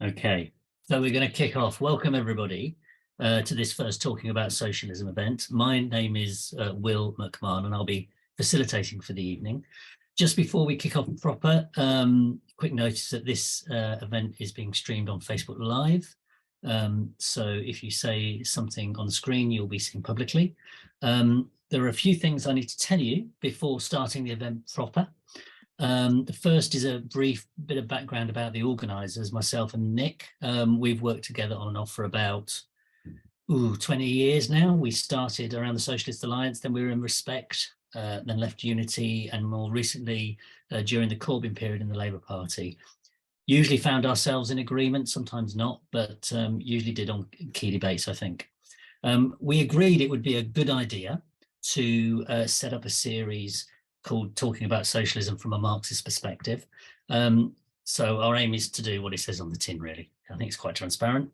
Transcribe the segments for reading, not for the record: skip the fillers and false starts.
Okay, so we're going to kick off. Welcome everybody to this first Talking About Socialism event. My name is Will McMahon and I'll be facilitating for the evening. Just before we kick off proper, quick notice that this event is being streamed on Facebook Live. So if you say something on the screen, you'll be seen publicly. There are a few things I need to tell you before starting the event proper. The first is a brief bit of background about the organisers, myself and Nick. We've worked together on and off for about 20 years now. We started around the Socialist Alliance, then we were in Respect, then left Unity, and more recently during the Corbyn period in the Labour Party. Usually found ourselves in agreement, sometimes not, but usually did on key debates, I think. We agreed it would be a good idea to set up a series called Talking About Socialism from a Marxist Perspective. So our aim is to do what it says on the tin, really. I think it's quite transparent.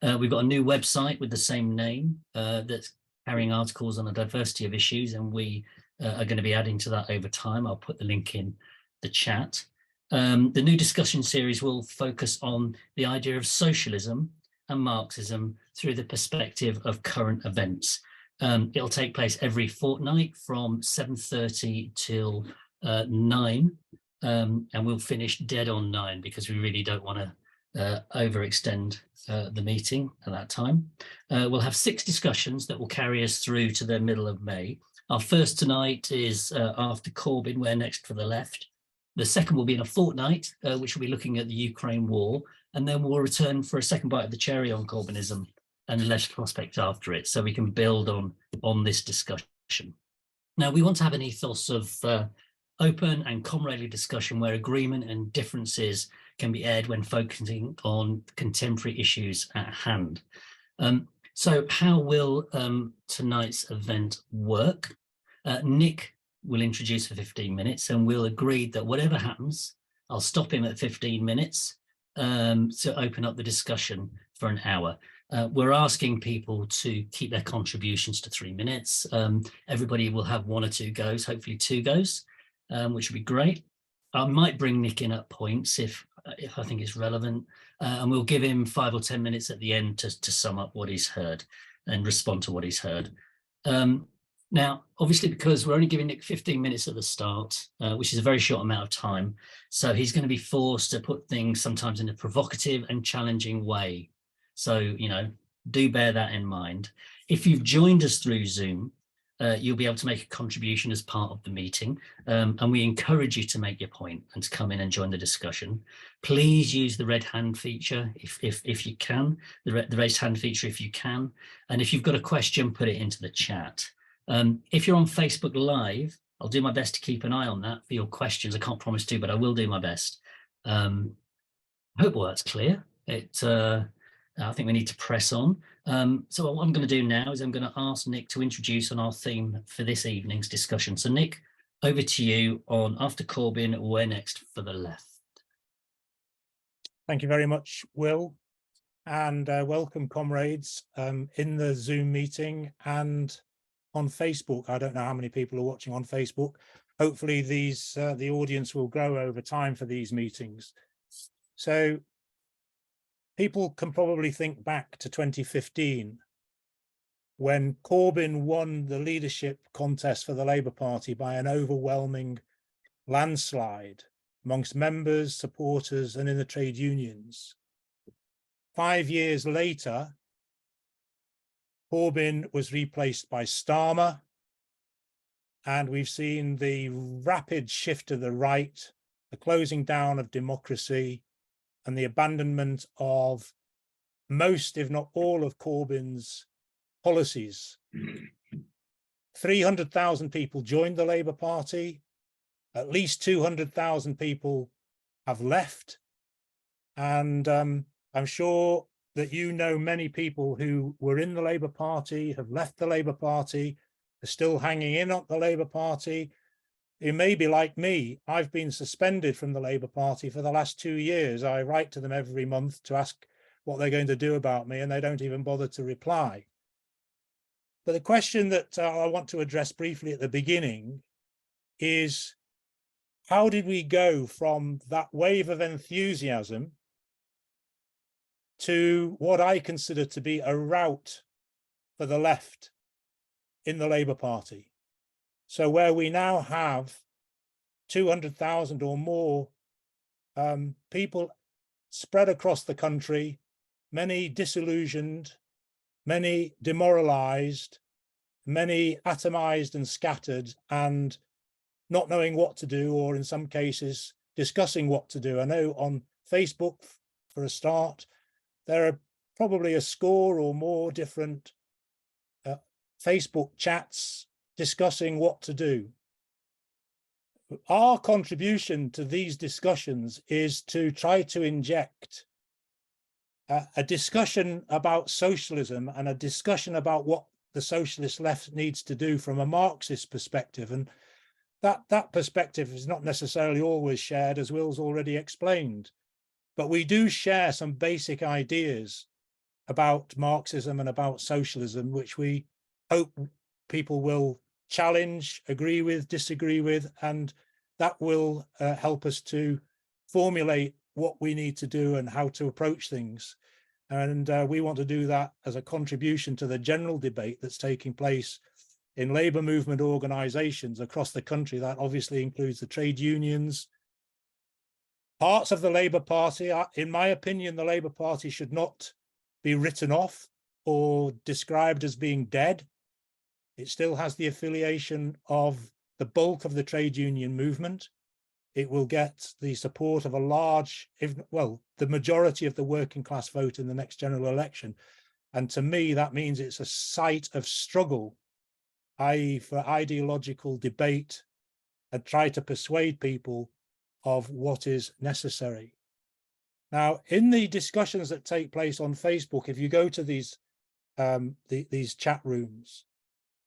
We've got a new website with the same name that's carrying articles on a diversity of issues, and we are going to be adding to that over time. I'll put the link in the chat. The new discussion series will focus on the idea of socialism and Marxism through the perspective of current events. It'll take place every fortnight from 7:30 till 9, and we'll finish dead on 9 because we really don't want to overextend the meeting at that time. We'll have 6 discussions that will carry us through to the middle of May. Our first tonight is after Corbyn, Where Next for the Left. The second will be in a fortnight, which will be looking at the Ukraine war, and then we'll return for a second bite of the cherry on Corbynism and the left prospect after it, so we can build on this discussion. Now, we want to have an ethos of open and comradely discussion where agreement and differences can be aired when focusing on contemporary issues at hand. So how will tonight's event work? Nick will introduce for 15 minutes and we'll agree that whatever happens, I'll stop him at 15 minutes to open up the discussion for an hour. We're asking people to keep their contributions to 3 minutes. Everybody will have 1 or 2 goes, hopefully 2 goes, which would be great. I might bring Nick in at points if I think it's relevant, and we'll give him 5 or 10 minutes at the end to sum up what he's heard and respond to what he's heard. Now, obviously, because we're only giving Nick 15 minutes at the start, which is a very short amount of time, so he's going to be forced to put things sometimes in a provocative and challenging way. So, you know, do bear that in mind. If you've joined us through Zoom, you'll be able to make a contribution as part of the meeting, and we encourage you to make your point and to come in and join the discussion. Please use the red hand feature if you can, the raised hand feature if you can, and if you've got a question, put it into the chat. If you're on Facebook Live, I'll do my best to keep an eye on that for your questions. I can't promise to, but I will do my best. I hope all that's clear. I think we need to press on. So what I'm going to do now is I'm going to ask Nick to introduce on our theme for this evening's discussion. So Nick, over to you on After Corbyn, Where Next for the Left. Thank you very much, Will, and welcome comrades in the Zoom meeting and on Facebook. I don't know how many people are watching on Facebook. Hopefully the audience will grow over time for these meetings. So people can probably think back to 2015 when Corbyn won the leadership contest for the Labour Party by an overwhelming landslide amongst members, supporters, and in the trade unions. 5 years later, Corbyn was replaced by Starmer, and we've seen the rapid shift to the right, the closing down of democracy, and the abandonment of most, if not all, of Corbyn's policies. 300,000 people joined the Labour Party. At least 200,000 people have left. And I'm sure that you know many people who were in the Labour Party, have left the Labour Party, are still hanging in on the Labour Party. It may be like me. I've been suspended from the Labour Party for the last 2 years. I write to them every month to ask what they're going to do about me, and they don't even bother to reply. But the question that I want to address briefly at the beginning is, how did we go from that wave of enthusiasm to what I consider to be a rout for the left in the Labour Party. So where we now have 200,000 or more people spread across the country, many disillusioned, many demoralized, many atomized and scattered and not knowing what to do, or in some cases discussing what to do. I know on Facebook, for a start, there are probably a score or more different Facebook chats discussing what to do. Our contribution to these discussions is to try to inject a discussion about socialism and a discussion about what the socialist left needs to do from a Marxist perspective. And that perspective is not necessarily always shared, as Will's already explained, but we do share some basic ideas about Marxism and about socialism, which we hope people will challenge, agree with, disagree with, and that will help us to formulate what we need to do and how to approach things. And we want to do that as a contribution to the general debate that's taking place in labour movement organisations across the country. That obviously includes the trade unions, parts of the Labour Party. In my opinion, the Labour Party should not be written off or described as being dead. It still has the affiliation of the bulk of the trade union movement. It will get the support of a large, the majority of the working class vote in the next general election. And to me, that means it's a site of struggle, i.e. for ideological debate, and try to persuade people of what is necessary. Now, in the discussions that take place on Facebook, if you go to these chat rooms,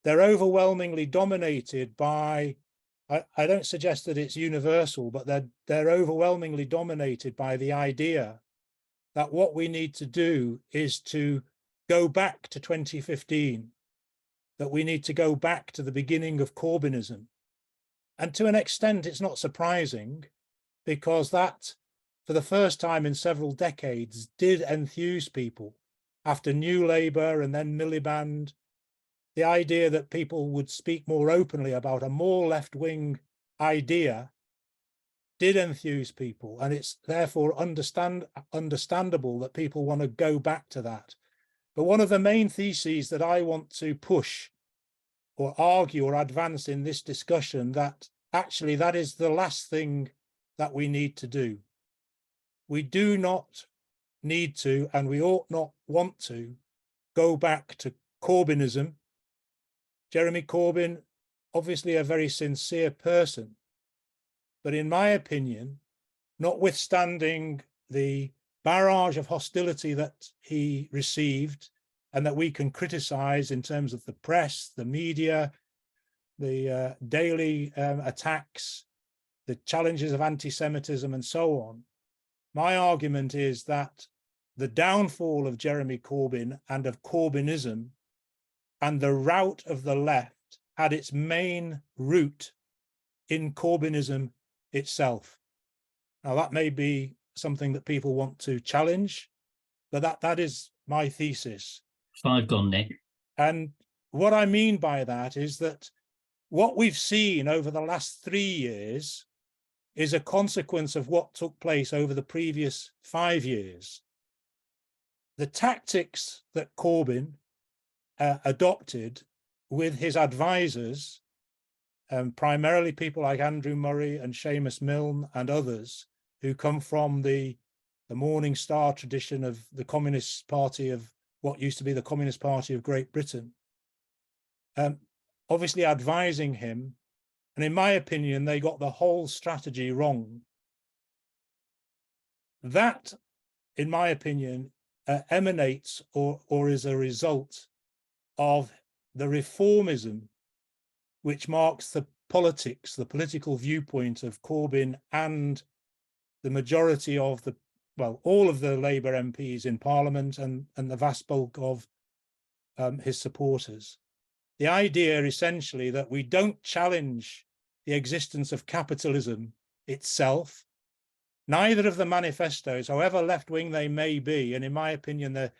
they're overwhelmingly dominated by, I don't suggest that it's universal, but they're overwhelmingly dominated by the idea that what we need to do is to go back to 2015, that we need to go back to the beginning of Corbynism. And to an extent, it's not surprising, because that, for the first time in several decades, did enthuse people. After New Labour and then Miliband, the idea that people would speak more openly about a more left-wing idea did enthuse people, and it's therefore understandable that people want to go back to that. But one of the main theses that I want to push or argue or advance in this discussion, that actually that is the last thing that we need to do. We do not need to, and we ought not want to, go back to Corbynism. Jeremy Corbyn, obviously a very sincere person, but in my opinion, notwithstanding the barrage of hostility that he received and that we can criticize in terms of the press, the media, the daily attacks, the challenges of anti-Semitism and so on, my argument is that the downfall of Jeremy Corbyn and of Corbynism and the rout of the left had its main root in Corbynism itself. Now, that may be something that people want to challenge, but that is my thesis. 5 gone, Nick. And what I mean by that is that what we've seen over the last 3 years is a consequence of what took place over the previous 5 years. The tactics that Corbyn adopted with his advisors, primarily people like Andrew Murray and Seamus Milne and others who come from the Morning Star tradition of the Communist Party of what used to be the Communist Party of Great Britain, obviously advising him. And in my opinion, they got the whole strategy wrong. That, in my opinion, emanates or is a result of the reformism which marks the politics, the political viewpoint of Corbyn and the majority of the, all of the Labour MPs in Parliament and the vast bulk of his supporters. The idea essentially that we don't challenge the existence of capitalism itself, Neither of the manifestos, however left-wing they may be, and in my opinion,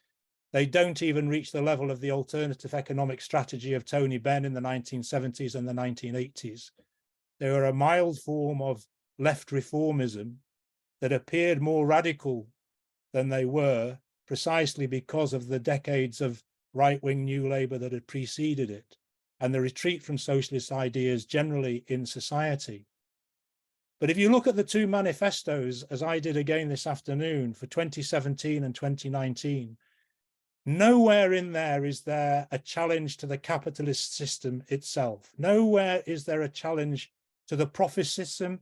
they don't even reach the level of the alternative economic strategy of Tony Benn in the 1970s and the 1980s. They were a mild form of left reformism that appeared more radical than they were, precisely because of the decades of right-wing New Labour that had preceded it, and the retreat from socialist ideas generally in society. But if you look at the two manifestos, as I did again this afternoon for 2017 and 2019, nowhere in there is there a challenge to the capitalist system itself. Nowhere is there a challenge to the profit system,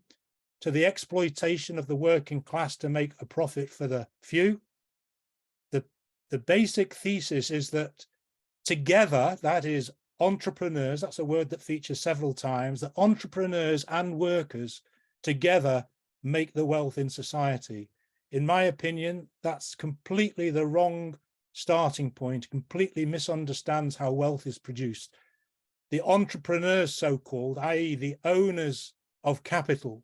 to the exploitation of the working class to make a profit for the few. The basic thesis is that together, that is entrepreneurs, that's a word that features several times, that entrepreneurs and workers together make the wealth in society. In my opinion, that's completely the wrong starting point, completely misunderstands how wealth is produced. The entrepreneurs, so-called, i.e. the owners of capital,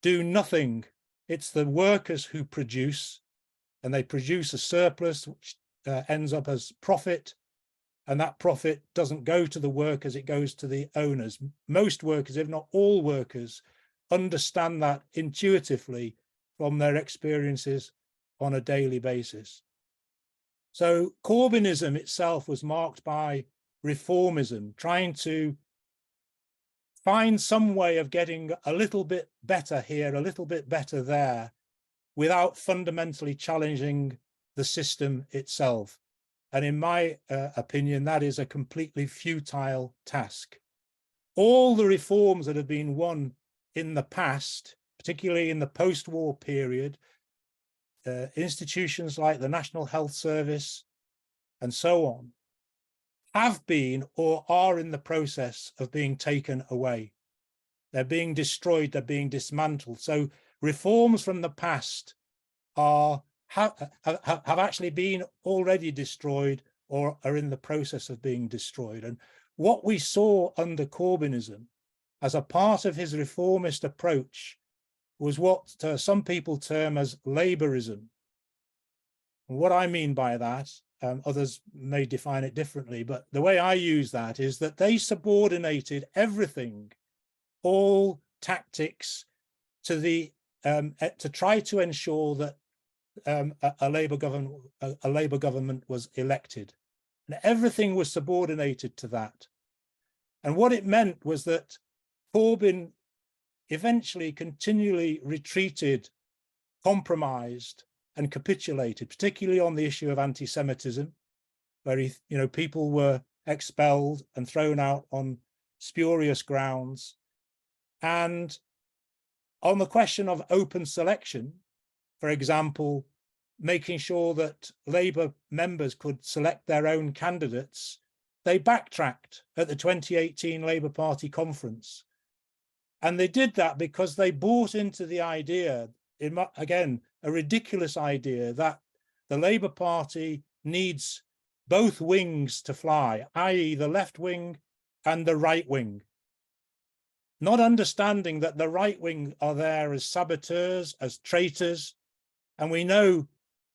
do nothing. It's the workers who produce, and they produce a surplus which ends up as profit, and that profit doesn't go to the workers, it goes to the owners. Most workers, if not all workers, understand that intuitively from their experiences on a daily basis. So Corbynism itself was marked by reformism, trying to find some way of getting a little bit better here, a little bit better there, without fundamentally challenging the system itself. And in my opinion, that is a completely futile task. All the reforms that have been won in the past, particularly in the post-war period, institutions like the National Health Service and so on, have been or are in the process of being taken away. They're being destroyed, they're being dismantled. So reforms from the past have actually been already destroyed or are in the process of being destroyed. And what we saw under Corbynism as a part of his reformist approach was what some people term as labourism. And what I mean by that, others may define it differently, but the way I use that is that they subordinated everything, all tactics, to the to try to ensure that a Labour government was elected, and everything was subordinated to that. And what it meant was that Corbyn eventually continually retreated, compromised, and capitulated, particularly on the issue of anti-Semitism, where people were expelled and thrown out on spurious grounds. And on the question of open selection, for example, making sure that Labour members could select their own candidates, they backtracked at the 2018 Labour Party conference. And they did that because they bought into the idea, again, a ridiculous idea, that the Labour Party needs both wings to fly, i.e. the left wing and the right wing. Not understanding that the right wing are there as saboteurs, as traitors. And we know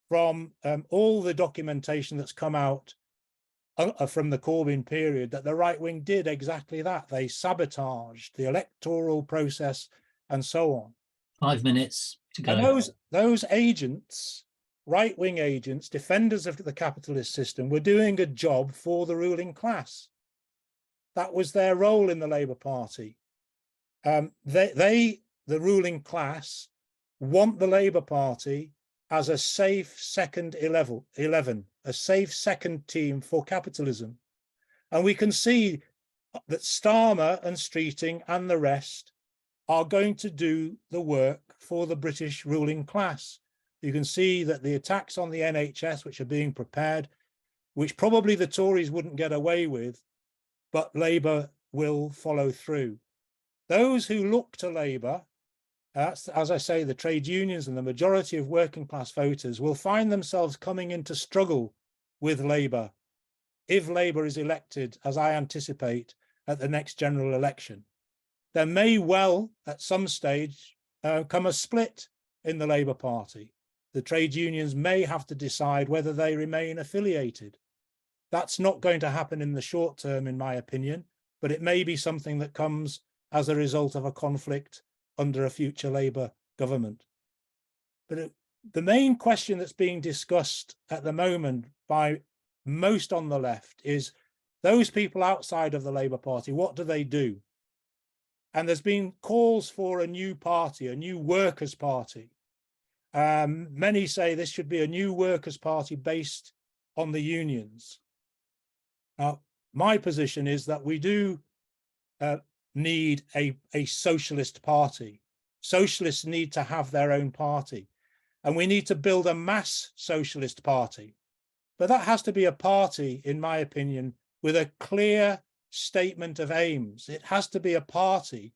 from all the documentation that's come out from the Corbyn period that the right wing did exactly that. They sabotaged the electoral process and so on. 5 minutes to go. And those agents, right-wing agents, defenders of the capitalist system, were doing a job for the ruling class. That was their role in the Labour Party. The ruling class, want the Labour Party as a safe second 11, a safe second team for capitalism. And we can see that Starmer and Streeting and the rest are going to do the work for the British ruling class. You can see that the attacks on the NHS, which are being prepared, which probably the Tories wouldn't get away with, but Labour will follow through. Those who look to Labour, as I say, the trade unions and the majority of working class voters will find themselves coming into struggle with Labour if Labour is elected, as I anticipate, at the next general election. There may well, at some stage, come a split in the Labour Party. The trade unions may have to decide whether they remain affiliated. That's not going to happen in the short term, in my opinion, but it may be something that comes as a result of a conflict under a future Labour government. But the main question that's being discussed at the moment by most on the left is those people outside of the Labour Party, what do they do? And there's been calls for a new party, a new workers' party. Many say this should be a new workers' party based on the unions. Now, my position is that we do need a socialist party. Socialists need to have their own party, and we need to build a mass socialist party. But that has to be a party, in my opinion, with a clear statement of aims. It has to be a party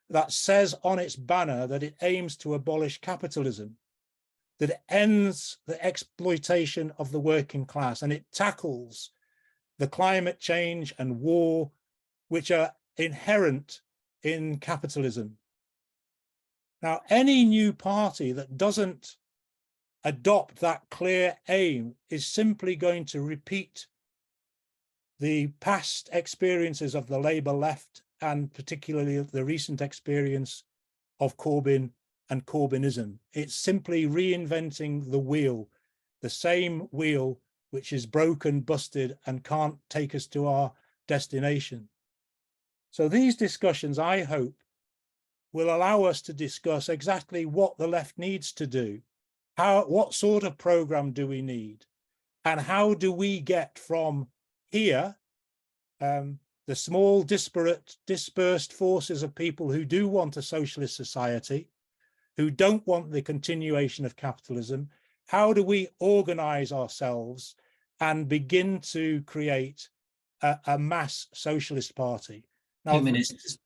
that says on its banner that it aims to abolish capitalism, that it ends the exploitation of the working class, and it tackles the climate change and war, which are inherent in capitalism. Now, any new party that doesn't adopt that clear aim is simply going to repeat the past experiences of the Labour left, and particularly the recent experience of Corbyn and Corbynism. It's simply reinventing the wheel, the same wheel which is broken, busted, and can't take us to our destination. So these discussions, I hope, will allow us to discuss exactly what the left needs to do, what sort of program do we need, and how do we get from here, the small, dispersed forces of people who do want a socialist society, who don't want the continuation of capitalism, how do we organise ourselves and begin to create a mass socialist party? Now, 2 minutes.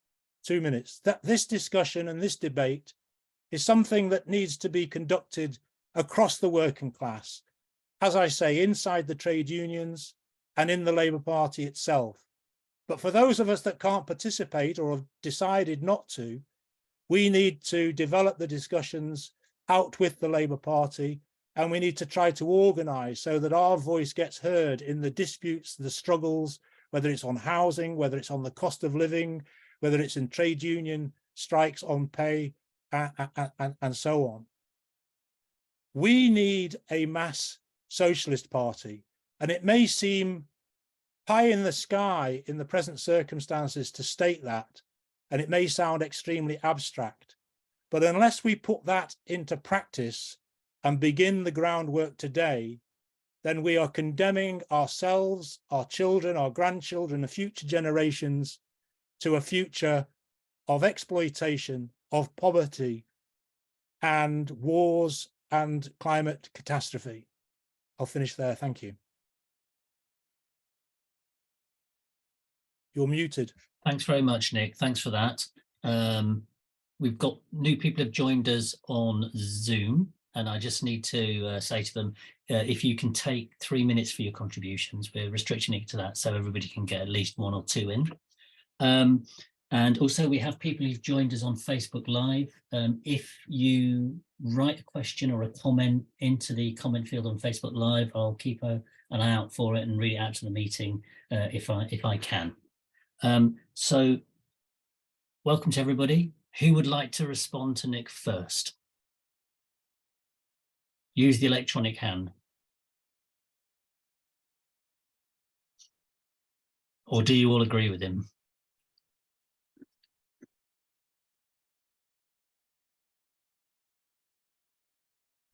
2 minutes. This discussion and this debate is something that needs to be conducted across the working class, as I say, inside the trade unions and in the Labour Party itself. But for those of us that can't participate or have decided not to, we need to develop the discussions out with the Labour Party, and we need to try to organise so that our voice gets heard in the disputes, the struggles, whether it's on housing, whether it's on the cost of living, whether it's in trade union strikes on pay, and so on. We need a mass socialist party, and it may seem pie in the sky in the present circumstances to state that, and it may sound extremely abstract, but unless we put that into practice and begin the groundwork today, then we are condemning ourselves, our children, our grandchildren, the future generations to a future of exploitation, of poverty, and wars and climate catastrophe. I'll finish there. Thank you. You're muted. Thanks very much, Nick. Thanks for that. We've got new people have joined us on Zoom, and I just need to say to them, if you can take 3 minutes for your contributions, we're restricting it to that so everybody can get at least 1 or 2 in. And also we have people who've joined us on Facebook Live. If you write a question or a comment into the comment field on Facebook Live, I'll keep an eye out for it and read it out to the meeting if I can. So welcome to everybody. Who would like to respond to Nick first? Use the electronic hand. Or do you all agree with him?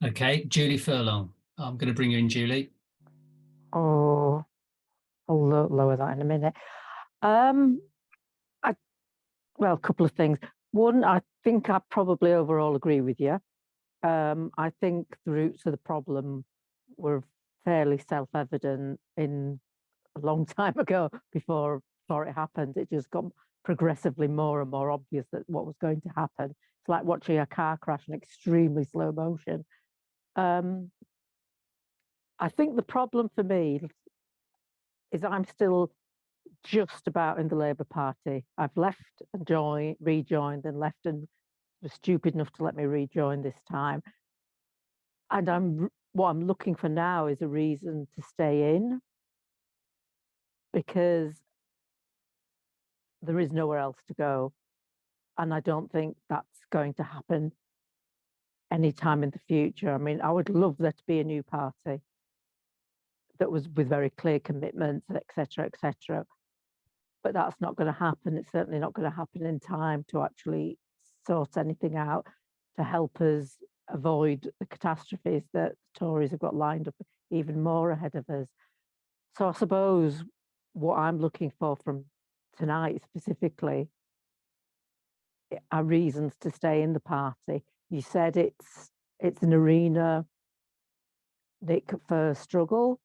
Okay, Julie Furlong. I'm going to bring you in, Julie. Oh, I'll lower that in a minute. Well, a couple of things. One, I think I probably overall agree with you. I think the roots of the problem were fairly self-evident in a long time ago before it happened. It just got progressively more and more obvious that what was going to happen. It's like watching a car crash in extremely slow motion. I think the problem for me is I'm still just about in the Labour Party. I've left and rejoined and left and was stupid enough to let me rejoin this time. And what I'm looking for now is a reason to stay in, because there is nowhere else to go. And I don't think that's going to happen anytime in the future. I mean, I would love there to be a new party that was with very clear commitments, etc., etc. But that's not going to happen. It's certainly not going to happen in time to actually sort anything out to help us avoid the catastrophes that the Tories have got lined up even more ahead of us. So I suppose what I'm looking for from tonight specifically are reasons to stay in the party. You said it's an arena, Nick, for struggle.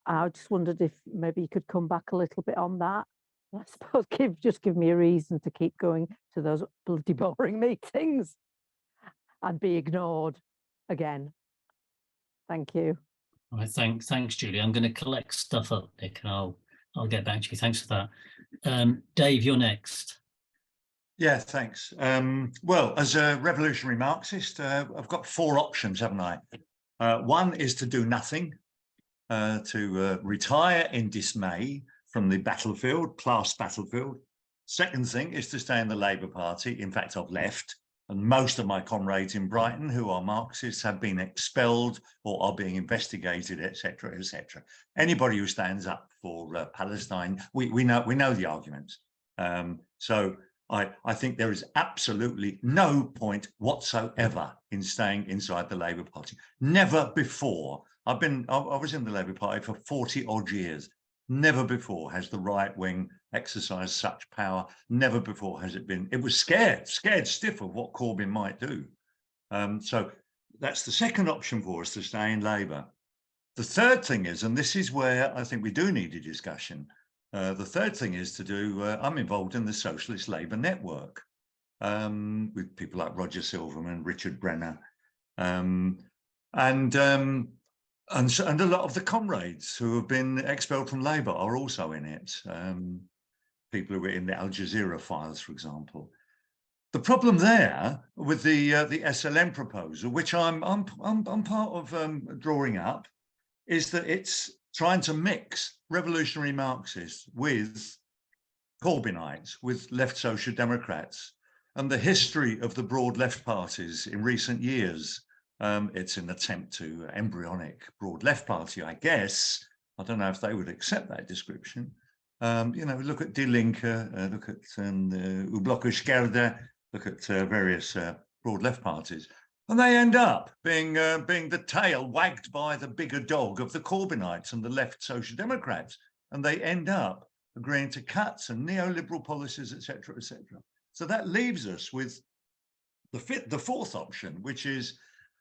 I just wondered if maybe you could come back a little bit on that. I suppose just give me a reason to keep going to those bloody boring meetings and be ignored again. Thank you. All right, thanks, Julie. I'm going to collect stuff up, Nick, and I'll get back to you. Thanks for that. Dave, you're next. Yeah, thanks. Well, as a revolutionary Marxist, I've got 4 options, haven't I? One is to do nothing, to retire in dismay from the battlefield, class battlefield. Second thing is to stay in the Labour Party. In fact, I've left, and most of my comrades in Brighton who are Marxists have been expelled or are being investigated, etc., etc. Anybody who stands up for Palestine, we know the arguments. So I think there is absolutely no point whatsoever in staying inside the Labour Party. Never before. I was in the Labour Party for 40 odd years. Never before has the right wing exercised such power. Never before has it was scared stiff of what Corbyn might do. So that's the second option for us, to stay in Labour. The third thing is, and this is where I think we do need a discussion, the third thing is to do, I'm involved in the Socialist Labour Network with people like Roger Silverman, Richard Brenner, and a lot of the comrades who have been expelled from Labour are also in it. People who were in the Al Jazeera files, for example. The problem there with the SLM proposal, which I'm part of drawing up, is that it's trying to mix revolutionary Marxists with Corbynites, with left social democrats, and the history of the broad left parties in recent years. It's an attempt to embryonic broad left party, I guess. I don't know if they would accept that description. Look at Die Linke, look at U-Block Scherde, look at various broad left parties. And they end up being the tail wagged by the bigger dog of the Corbynites and the left social democrats. And they end up agreeing to cuts and neoliberal policies, etc., etc. So that leaves us with the fourth option, which is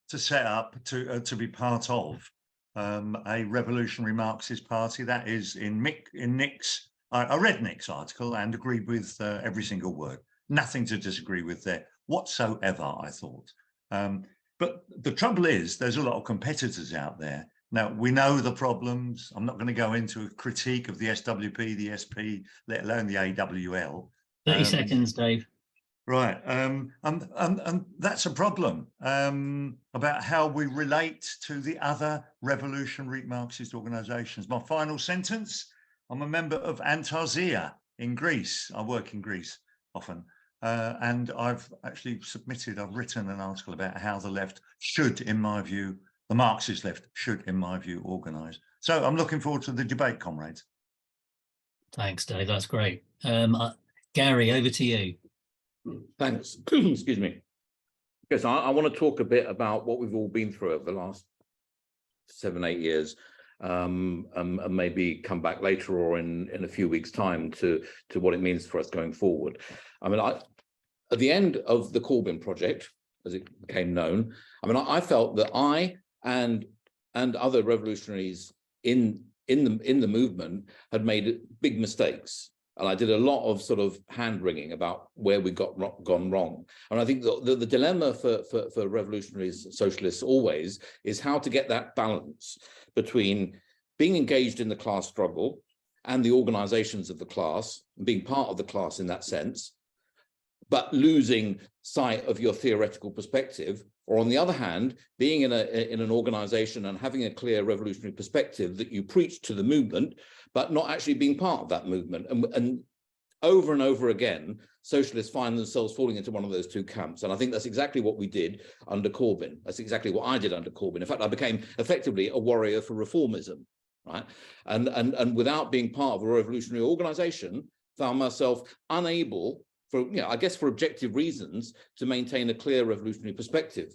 to set up to be part of a revolutionary Marxist party. That is in Nick's. I read Nick's article and agreed with every single word. Nothing to disagree with there whatsoever, I thought. But the trouble is, there's a lot of competitors out there. Now, we know the problems. I'm not going to go into a critique of the SWP, the SP, let alone the AWL. 30 seconds, Dave. Right. And that's a problem about how we relate to the other revolutionary Marxist organizations. My final sentence, I'm a member of Antarzia in Greece. I work in Greece often. And I've written an article about how the left should, in my view, the Marxist left should, in my view, organise. So I'm looking forward to the debate, comrades. Thanks, Dave. That's great. Gary, over to you. Thanks. Excuse me. Yes, I want to talk a bit about what we've all been through over the last 7-8 years. And maybe come back later or in a few weeks' time to what it means for us going forward. I mean, at the end of the Corbyn project, as it became known, I felt that I and other revolutionaries in the movement had made big mistakes. And I did a lot of sort of hand-wringing about where we gone wrong. And I think the dilemma for revolutionaries, socialists always, is how to get that balance between being engaged in the class struggle and the organizations of the class, and being part of the class in that sense, but losing sight of your theoretical perspective, or on the other hand, being in an organization and having a clear revolutionary perspective that you preach to the movement, but not actually being part of that movement. And over and over again, socialists find themselves falling into one of those two camps. And I think that's exactly what we did under Corbyn. That's exactly what I did under Corbyn. In fact, I became effectively a warrior for reformism, right? And without being part of a revolutionary organization, found myself unable, for, you know, I guess for objective reasons, to maintain a clear revolutionary perspective.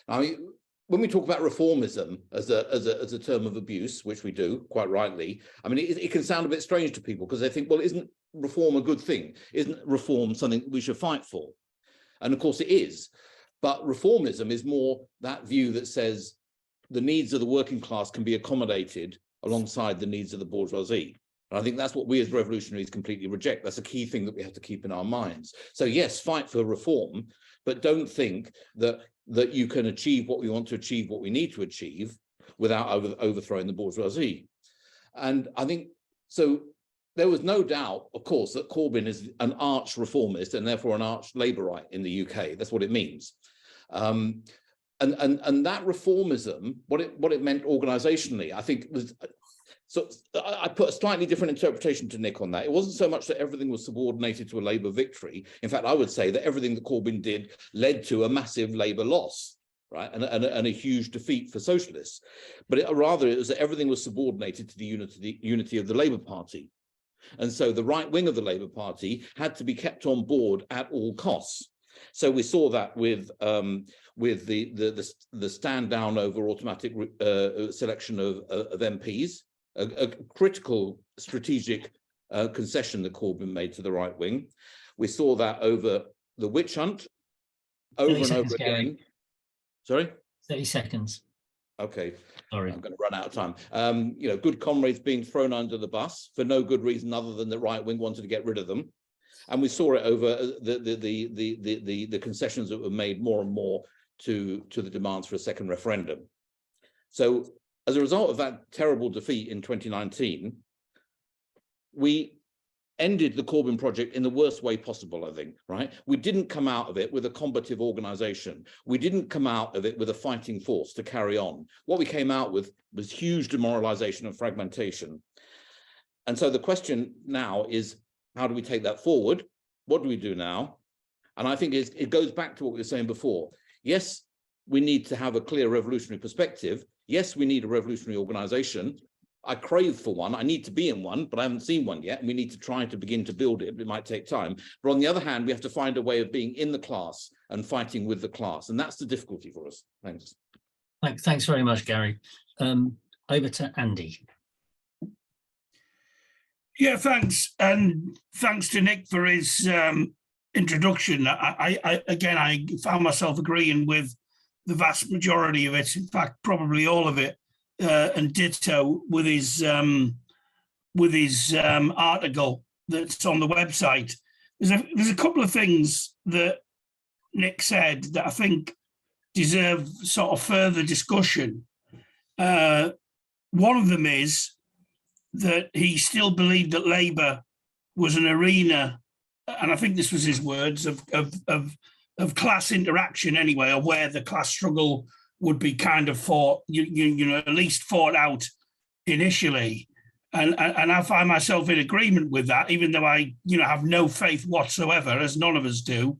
I mean, when we talk about reformism as a term of abuse, which we do quite rightly, I mean, it can sound a bit strange to people because they think, well, isn't reform a good thing? Isn't reform something we should fight for? And of course it is. But reformism is more that view that says the needs of the working class can be accommodated alongside the needs of the bourgeoisie. And I think that's what we as revolutionaries completely reject. That's a key thing that we have to keep in our minds. So yes, fight for reform, but don't think that you can achieve what we want to achieve, what we need to achieve, without overthrowing the bourgeoisie. And I think, so there was no doubt, of course, that Corbyn is an arch reformist and therefore an arch Labourite in the UK. That's what it means. And that reformism, what it meant organisationally, I think was, so I put a slightly different interpretation to Nick on that. It wasn't so much that everything was subordinated to a Labour victory. In fact, I would say that everything that Corbyn did led to a massive Labour loss, right, and a huge defeat for socialists. But rather, it was that everything was subordinated to the unity of the Labour Party. And so the right wing of the Labour Party had to be kept on board at all costs. So we saw that with the stand down over automatic selection of MPs, a critical strategic concession that Corbyn made to the right wing. We saw that over the witch hunt, over and over again. Sorry? 30 seconds. Okay. Sorry. I'm going to run out of time. You know, good comrades being thrown under the bus for no good reason other than the right wing wanted to get rid of them. And we saw it over the concessions that were made more and more to the demands for a second referendum. So as a result of that terrible defeat in 2019, we ended the Corbyn project in the worst way possible, I think, right? We didn't come out of it with a combative organization. We didn't come out of it with a fighting force to carry on. What we came out with was huge demoralization and fragmentation. And so the question now is, how do we take that forward? What do we do now? And I think it goes back to what we were saying before. Yes, we need to have a clear revolutionary perspective. Yes, we need a revolutionary organization. I crave for one. I need to be in one, but I haven't seen one yet. And we need to try to begin to build it. It might take time. But on the other hand, we have to find a way of being in the class and fighting with the class. And that's the difficulty for us. Thanks. Thanks very much, Gary. Over to Andy. Yeah, thanks. And thanks to Nick for his introduction. I found myself agreeing with the vast majority of it. In fact, probably all of it. And ditto with his article that's on the website. There's a couple of things that Nick said that I think deserve sort of further discussion. One of them is that he still believed that Labour was an arena, and I think this was his words, of class interaction anyway, or where the class struggle would be kind of fought, you know, at least fought out initially. And I find myself in agreement with that, even though I, have no faith whatsoever, as none of us do,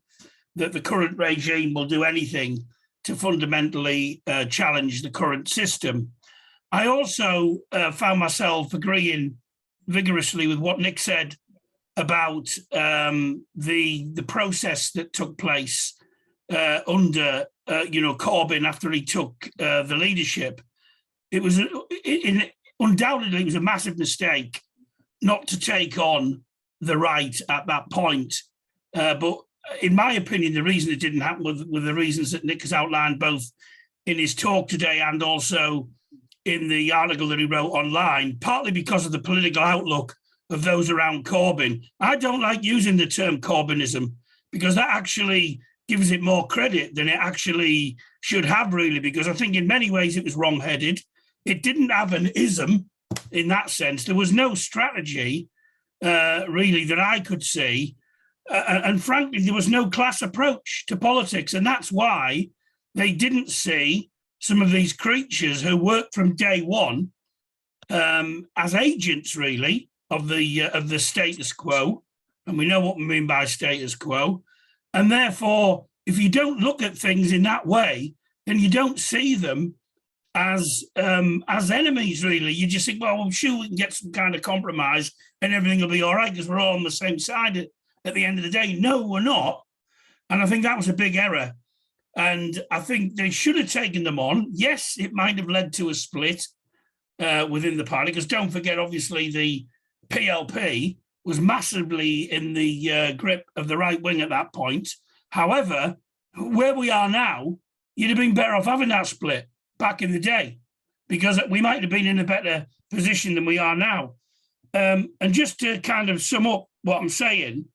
that the current regime will do anything to fundamentally challenge the current system. I also found myself agreeing vigorously with what Nick said about the process that took place under Corbyn after he took the leadership. It was undoubtedly it was a massive mistake not to take on the right at that point. But in my opinion, the reason it didn't happen were the reasons that Nick has outlined both in his talk today and also in the article that he wrote online, partly because of the political outlook of those around Corbyn. I don't like using the term Corbynism because that actually gives it more credit than it actually should have, really, because I think in many ways it was wrong-headed. It didn't have an ism in that sense. There was no strategy, really, that I could see and frankly, there was no class approach to politics, and that's why they didn't see some of these creatures who worked from day one as agents, really, of the status quo, and we know what we mean by status quo. And therefore, if you don't look at things in that way, then you don't see them as enemies, really. You just think, well, I'm sure we can get some kind of compromise and everything will be all right because we're all on the same side at the end of the day. No, we're not. And I think that was a big error. And I think they should have taken them on. Yes, it might have led to a split within the party, because don't forget, obviously, the PLP was massively in the grip of the right wing at that point. However, where we are now, you'd have been better off having that split back in the day, because we might have been in a better position than we are now. And just to kind of sum up what I'm saying,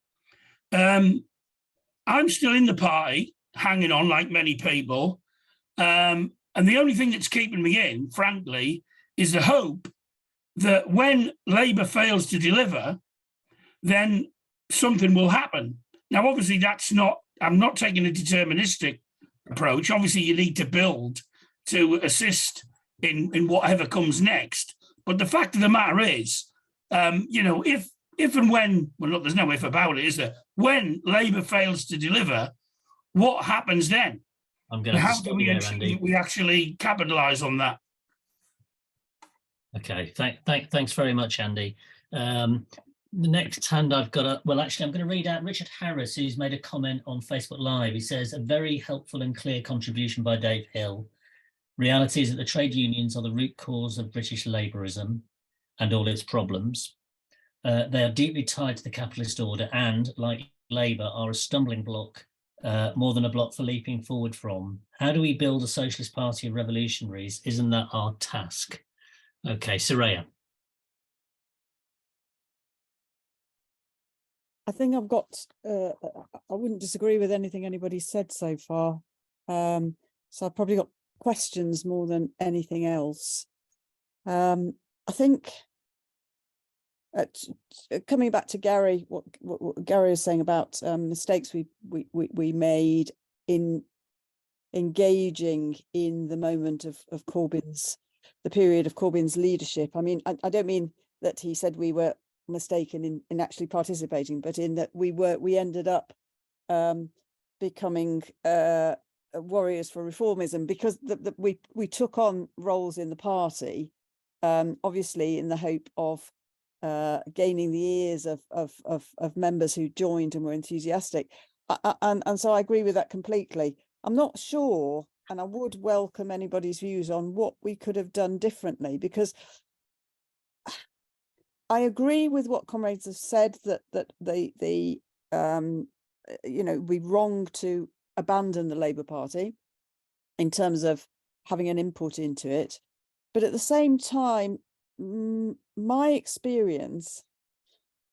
I'm still in the party, hanging on like many people. And the only thing that's keeping me in, frankly, is the hope that when Labour fails to deliver, then something will happen. Now, obviously, I'm not taking a deterministic approach. Obviously, you need to build to assist in whatever comes next. But the fact of the matter is, if and when, well, look, there's no if about it, is there? When Labour fails to deliver, what happens then? How do we ensure that we actually capitalise on that? Okay, thanks very much, Andy. The next hand I've got, well, actually, I'm going to read out Richard Harris, who's made a comment on Facebook Live. He says, a very helpful and clear contribution by Dave Hill. Reality is that the trade unions are the root cause of British Labourism and all its problems. They are deeply tied to the capitalist order and, like Labour, are a stumbling block, more than a block for leaping forward from. How do we build a socialist party of revolutionaries? Isn't that our task? Okay, Soraya. I think I've got, I wouldn't disagree with anything anybody said so far. So I've probably got questions more than anything else. I think, coming back to Gary, what Gary was saying about mistakes we made in engaging in the moment of Corbyn's, the period of Corbyn's leadership. I mean, I don't mean that he said we were mistaken in actually participating, but in that we ended up becoming warriors for reformism, because we took on roles in the party, obviously in the hope of gaining the ears of members who joined and were enthusiastic, and so I agree with that completely. I'm not sure, and I would welcome anybody's views on what we could have done differently, because I agree with what comrades have said, that we wrong to abandon the Labour Party in terms of having an input into it. But at the same time, my experience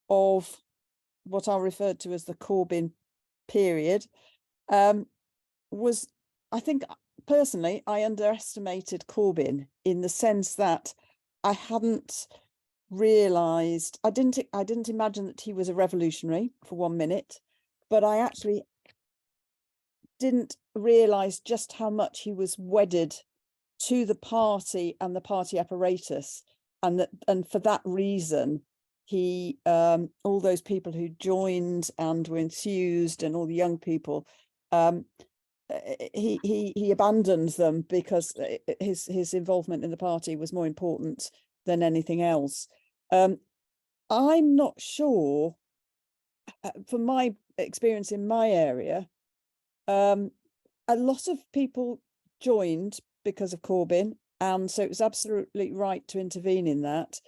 of what I referred to as the Corbyn period was, I think personally, I underestimated Corbyn in the sense that I hadn't realized, I didn't imagine that he was a revolutionary for 1 minute, but I actually didn't realize just how much he was wedded to the party and the party apparatus, and for that reason he all those people who joined and were enthused, and all the young people, he abandoned them because his involvement in the party was more important than anything else. I'm not sure, from my experience in my area, a lot of people joined because of Corbyn, and so it was absolutely right to intervene in that.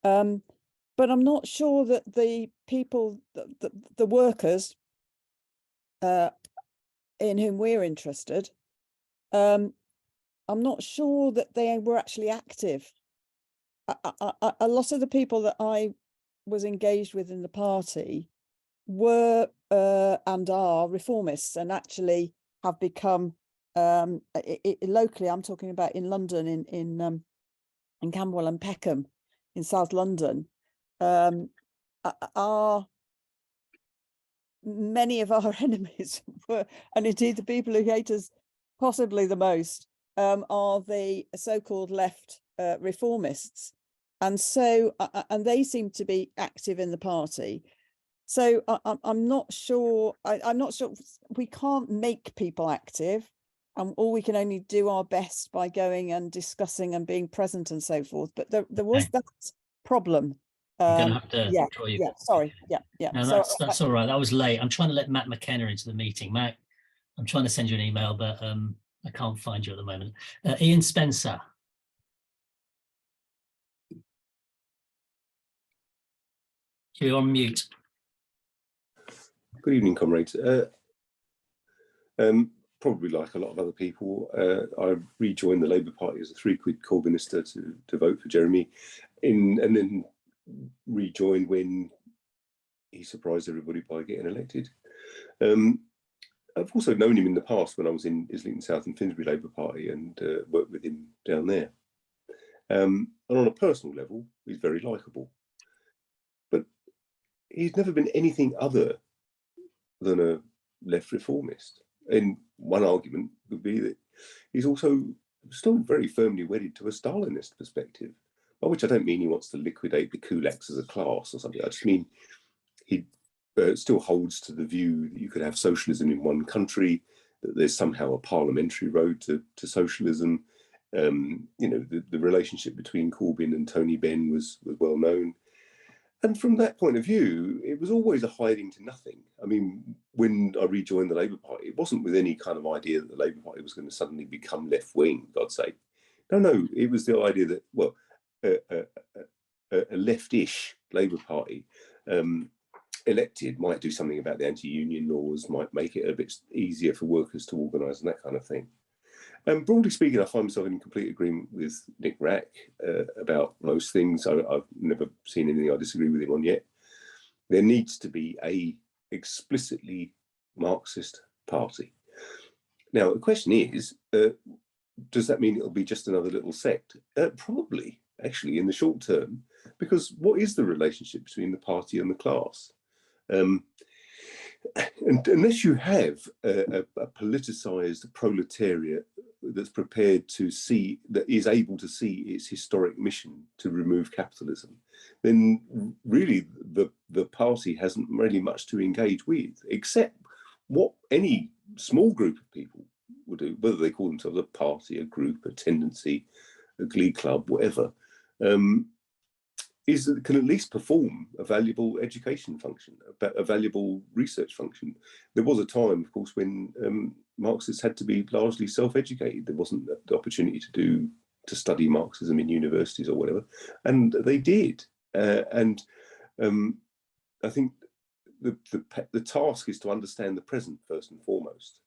But I'm not sure that the people, the workers in whom we're interested, I'm not sure that they were actually active. A lot of the people that I was engaged with in the party were and are reformists, and actually have become locally, I'm talking about in London, in Camberwell and Peckham in South London, are many of our enemies were, and indeed the people who hate us possibly the most, are the so-called left reformists. And so, and they seem to be active in the party. So I'm not sure, I'm not sure, we can't make people active, or we can only do our best by going and discussing and being present and so forth. But there was that problem. I'm going to have to yeah, draw you. yeah, sorry, yeah. No, So that's all right. That was late. I'm trying to let Matt McKenna into the meeting. Matt, I'm trying to send you an email, but I can't find you at the moment. Ian Spencer. You're on mute. Good evening, comrades. Probably like a lot of other people, I rejoined the Labour Party as a 3-quid Corbynista to vote for Jeremy, and then rejoined when he surprised everybody by getting elected. I've also known him in the past when I was in Islington South and Finsbury Labour Party, and worked with him down there. And on a personal level, he's very likeable. But he's never been anything other than a left reformist. And one argument would be that he's also still very firmly wedded to a Stalinist perspective, by which I don't mean he wants to liquidate the kulaks as a class or something. I just mean he still holds to the view that you could have socialism in one country, that there's somehow a parliamentary road to socialism. You know, the relationship between Corbyn and Tony Benn was well known. And from that point of view, it was always a hiding to nothing. I mean, when I rejoined the Labour Party, it wasn't with any kind of idea that the Labour Party was going to suddenly become left-wing, God's sake. No, it was the idea that, well, a left-ish Labour Party elected might do something about the anti-union laws, might make it a bit easier for workers to organise and that kind of thing. And broadly speaking, I find myself in complete agreement with Nick Wrack about most things. I've never seen anything I disagree with him on yet. There needs to be a explicitly Marxist party. Now, the question is, does that mean it'll be just another little sect? Probably, actually, in the short term, because what is the relationship between the party and the class? And unless you have a politicized proletariat that's prepared to see, that is able to see its historic mission to remove capitalism, then really the party hasn't really much to engage with, except what any small group of people will do, whether they call themselves a party, a group, a tendency, a glee club, whatever, is that it can at least perform a valuable education function, a valuable research function. There was a time, of course, when Marxists had to be largely self-educated. There wasn't the opportunity to study Marxism in universities or whatever, and they did. I think the task is to understand the present first and foremost,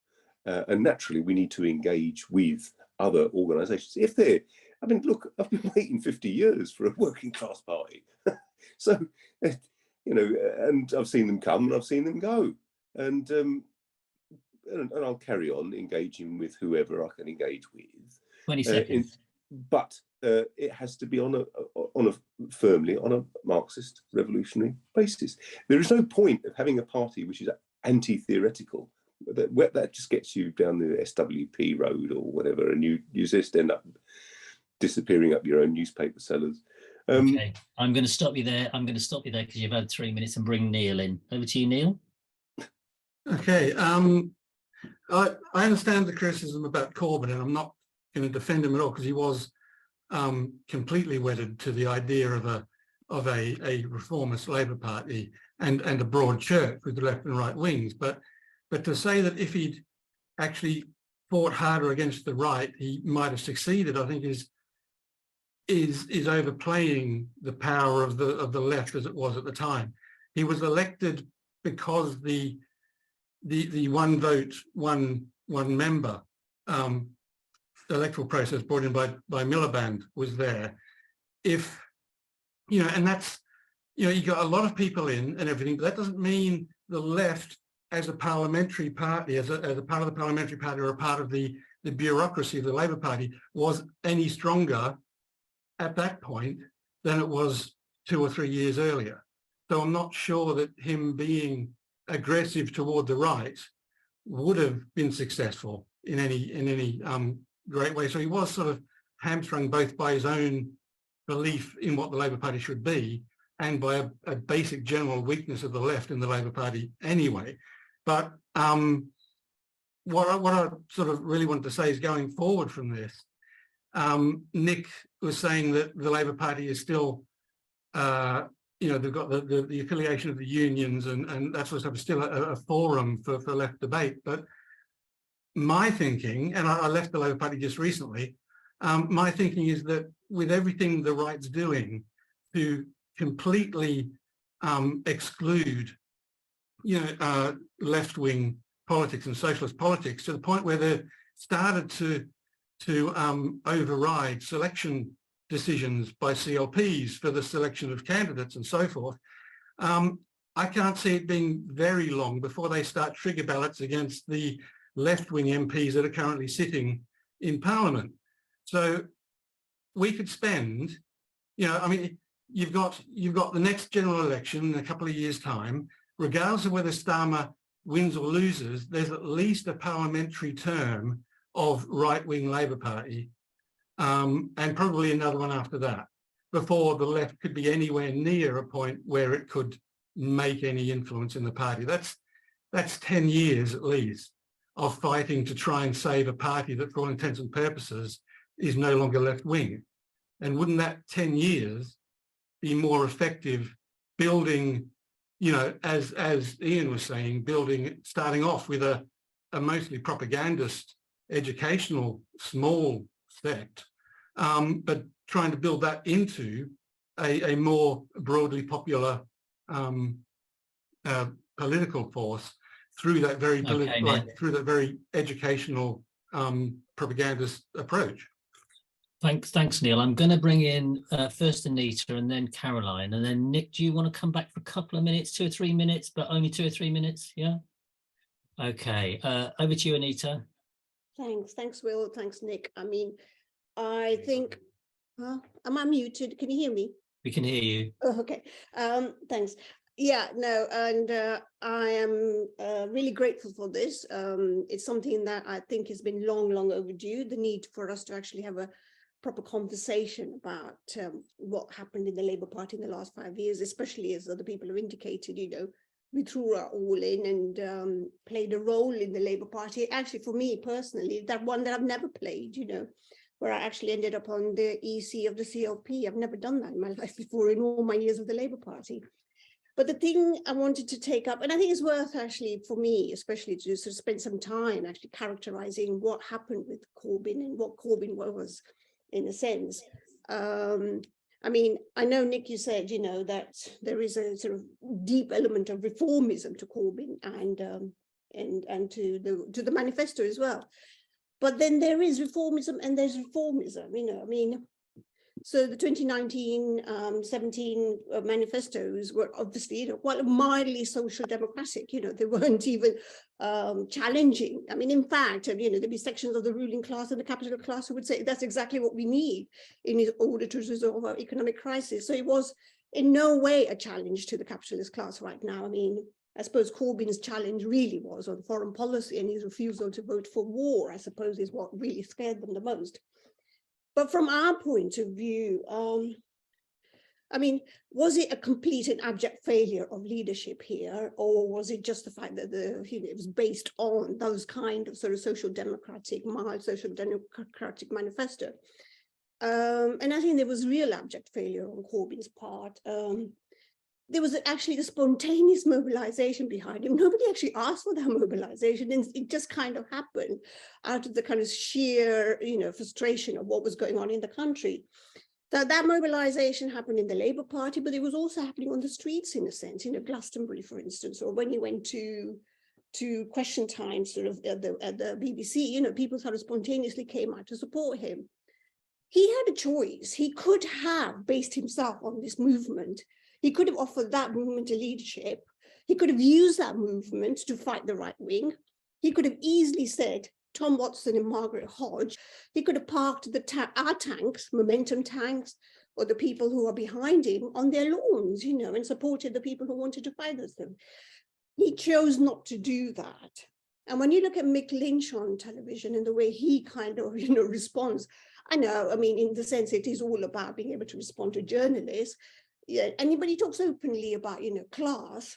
and naturally we need to engage with other organisations if they're. I mean, look, I've been waiting 50 years for a working class party. So, you know, and I've seen them come and I've seen them go. And I'll carry on engaging with whoever I can engage with. 20 seconds. But it has to be firmly on a Marxist revolutionary basis. There is no point of having a party which is anti-theoretical. That just gets you down the SWP road or whatever, and you just end up disappearing up your own newspaper sellers. Okay, I'm going to stop you there. Because you've had 3 minutes and bring Neil in. Over to you, Neil. Okay, I understand the criticism about Corbyn, and I'm not going to defend him at all because he was completely wedded to the idea of a reformist Labour Party and a broad church with the left and right wings. But to say that if he'd actually fought harder against the right, he might have succeeded, I think is overplaying the power of the left as it was at the time. He was elected because the one vote, one member electoral process brought in by Miliband was there. If, you know, and that's, you know, you got a lot of people in and everything, but that doesn't mean the left as a parliamentary party, as a part of the parliamentary party or a part of the bureaucracy of the Labour Party was any stronger at that point than it was 2 or 3 years earlier. So I'm not sure that him being aggressive toward the right would have been successful in any great way. So he was sort of hamstrung both by his own belief in what the Labour Party should be and by a basic general weakness of the left in the Labour Party anyway. But what I sort of really wanted to say is going forward from this, Nick was saying that the Labour Party is still, they've got the affiliation of the unions and that sort of stuff is still a forum for left debate. But my thinking, and I left the Labour Party just recently, my thinking is that with everything the right's doing to completely exclude, left-wing politics and socialist politics to the point where they've started to override selection decisions by CLPs for the selection of candidates and so forth. I can't see it being very long before they start trigger ballots against the left-wing MPs that are currently sitting in Parliament. So we could spend, you've got the next general election in a couple of years' time, regardless of whether Starmer wins or loses, there's at least a parliamentary term of right-wing Labour Party, and probably another one after that, before the left could be anywhere near a point where it could make any influence in the party. That's 10 years at least of fighting to try and save a party that for all intents and purposes is no longer left-wing. And wouldn't that 10 years be more effective building, as Ian was saying, starting off with a mostly propagandist educational small sect, but trying to build that into a more broadly popular political force through that very through that very educational propagandist approach. Thanks, Neil. I'm going to bring in first Anita and then Caroline, and then Nick. Do you want to come back for a couple of minutes, 2 or 3 minutes, but only 2 or 3 minutes? Yeah. Okay. Over to you, Anita. Thanks, Will. Thanks, Nick. I think. Am I muted? Can you hear me? We can hear you. Oh, okay. Thanks. Yeah, no, and I am really grateful for this. It's something that I think has been long overdue, the need for us to actually have a proper conversation about what happened in the Labour Party in the last 5 years, especially as other people have indicated, we threw our all in and played a role in the Labour Party. Actually, for me personally, that one that I've never played, where I actually ended up on the EC of the CLP. I've never done that in my life before in all my years of the Labour Party. But the thing I wanted to take up, and I think it's worth actually for me, especially to sort of spend some time actually characterizing what happened with Corbyn and what Corbyn was, in a sense. I know, Nick, you said, that there is a sort of deep element of reformism to Corbyn and to the manifesto as well. But then there is reformism and there's reformism, So the 2019-17 manifestos were obviously, quite mildly social democratic. They weren't even challenging. In fact, there'd be sections of the ruling class and the capital class who would say that's exactly what we need in order to resolve our economic crisis. So it was in no way a challenge to the capitalist class right now. I suppose Corbyn's challenge really was on foreign policy, and his refusal to vote for war, I suppose, is what really scared them the most. But from our point of view, was it a complete and abject failure of leadership here, or was it just the fact that it was based on those kind of sort of mild social democratic manifesto? And I think there was real abject failure on Corbyn's part. There was actually the spontaneous mobilization behind him. Nobody actually asked for that mobilization, and it just kind of happened out of the kind of sheer, frustration of what was going on in the country. That mobilization happened in the Labour Party, but it was also happening on the streets, in a sense, Glastonbury, for instance, or when he went to Question Time, sort of at the BBC, people sort of spontaneously came out to support him. He had a choice. He could have based himself on this movement. He could have offered that movement a leadership. He could have used that movement to fight the right wing. He could have easily said, Tom Watson and Margaret Hodge. He could have parked our tanks, momentum tanks, or the people who are behind him on their lawns, and supported the people who wanted to fight them. he chose not to do that. And when you look at Mick Lynch on television and the way he kind of, responds, I know, I mean, in the sense it is all about being able to respond to journalists. Yeah, and when he talks openly about, class,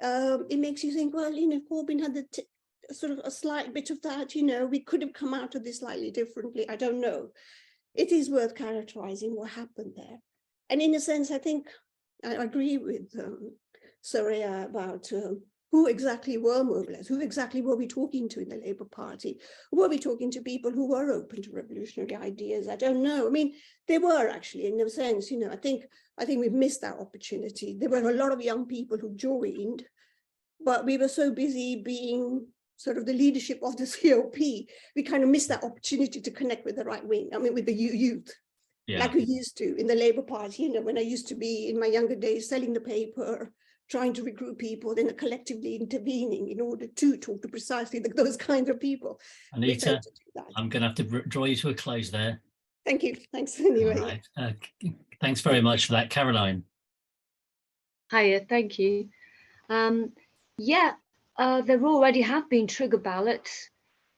it makes you think, well, Corbyn had the sort of a slight bit of that, we could have come out of this slightly differently. I don't know. It is worth characterizing what happened there. And in a sense, I think I agree with Soraya about who exactly were mobilized, who exactly were we talking to in the Labour Party? Were we talking to people who were open to revolutionary ideas? I don't know. I mean, they were actually, in a sense, I think we've missed that opportunity. There were a lot of young people who joined, but we were so busy being sort of the leadership of the COP, we kind of missed that opportunity to connect with the right wing, with the youth. Yeah. Like we used to in the Labour Party, when I used to be in my younger days selling the paper, trying to recruit people, then collectively intervening in order to talk to precisely those kinds of people. Anita, I'm going to have to draw you to a close there. Thank you. Thanks anyway. Right. Thanks very much for that, Caroline. Hiya, thank you. There already have been trigger ballots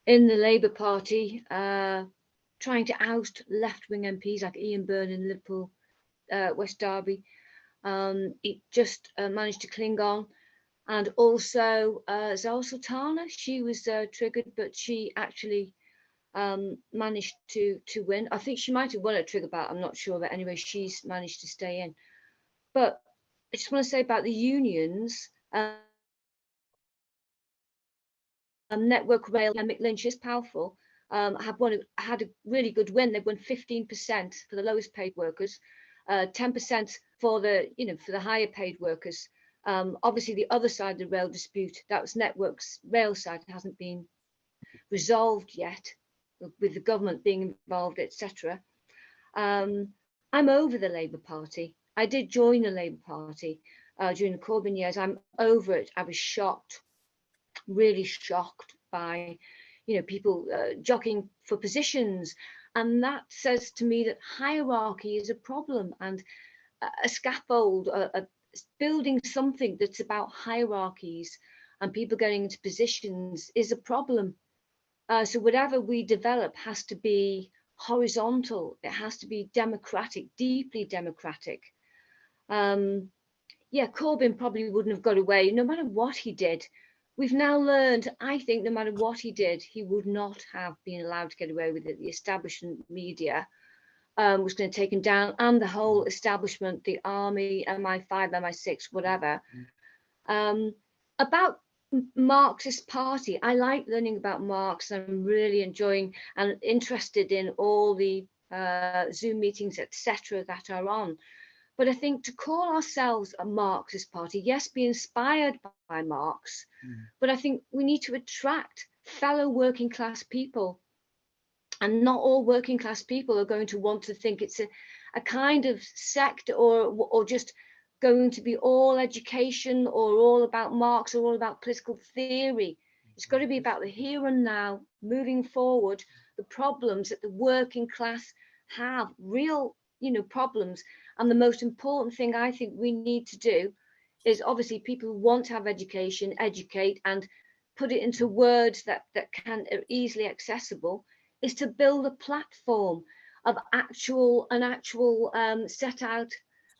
in the Labour Party trying to oust left-wing MPs like Ian Byrne in Liverpool, West Derby. It just managed to cling on. And also Zal Sultana, she was triggered, but she actually managed to win. I think she might have won a trigger ballot, I'm not sure, but anyway, she's managed to stay in. But I just want to say about the unions, Network Rail and Mick Lynch is powerful. Had a really good win. They won 15% for the lowest paid workers, 10% for the for the higher paid workers. Obviously, the other side of the rail dispute, that was Network's rail side, hasn't been resolved yet, with the government being involved, etc. I'm over the Labour Party. I did join the Labour Party during the Corbyn years. I'm over it. I was shocked, really shocked by, people jockeying for positions. And that says to me that hierarchy is a problem, and a scaffold, building something that's about hierarchies and people getting into positions is a problem. So whatever we develop has to be horizontal. It has to be democratic, deeply democratic. Corbyn probably wouldn't have got away no matter what he did. We've now learned, I think, no matter what he did, he would not have been allowed to get away with it. The establishment media was going to take him down, and the whole establishment, the army, MI5, MI6, whatever. About Marxist Party, I like learning about Marx. I'm really enjoying and interested in all the Zoom meetings, etc., that are on. But I think to call ourselves a Marxist party, yes, be inspired by Marx, but I think we need to attract fellow working class people. And not all working class people are going to want to think it's a kind of sect or just going to be all education or all about Marx or all about political theory. It's got to be about the here and now, moving forward, the problems that the working class have, real, problems. And the most important thing I think we need to do is, obviously, people who want to have education, educate and put it into words that can are easily accessible, is to build a platform of an actual set out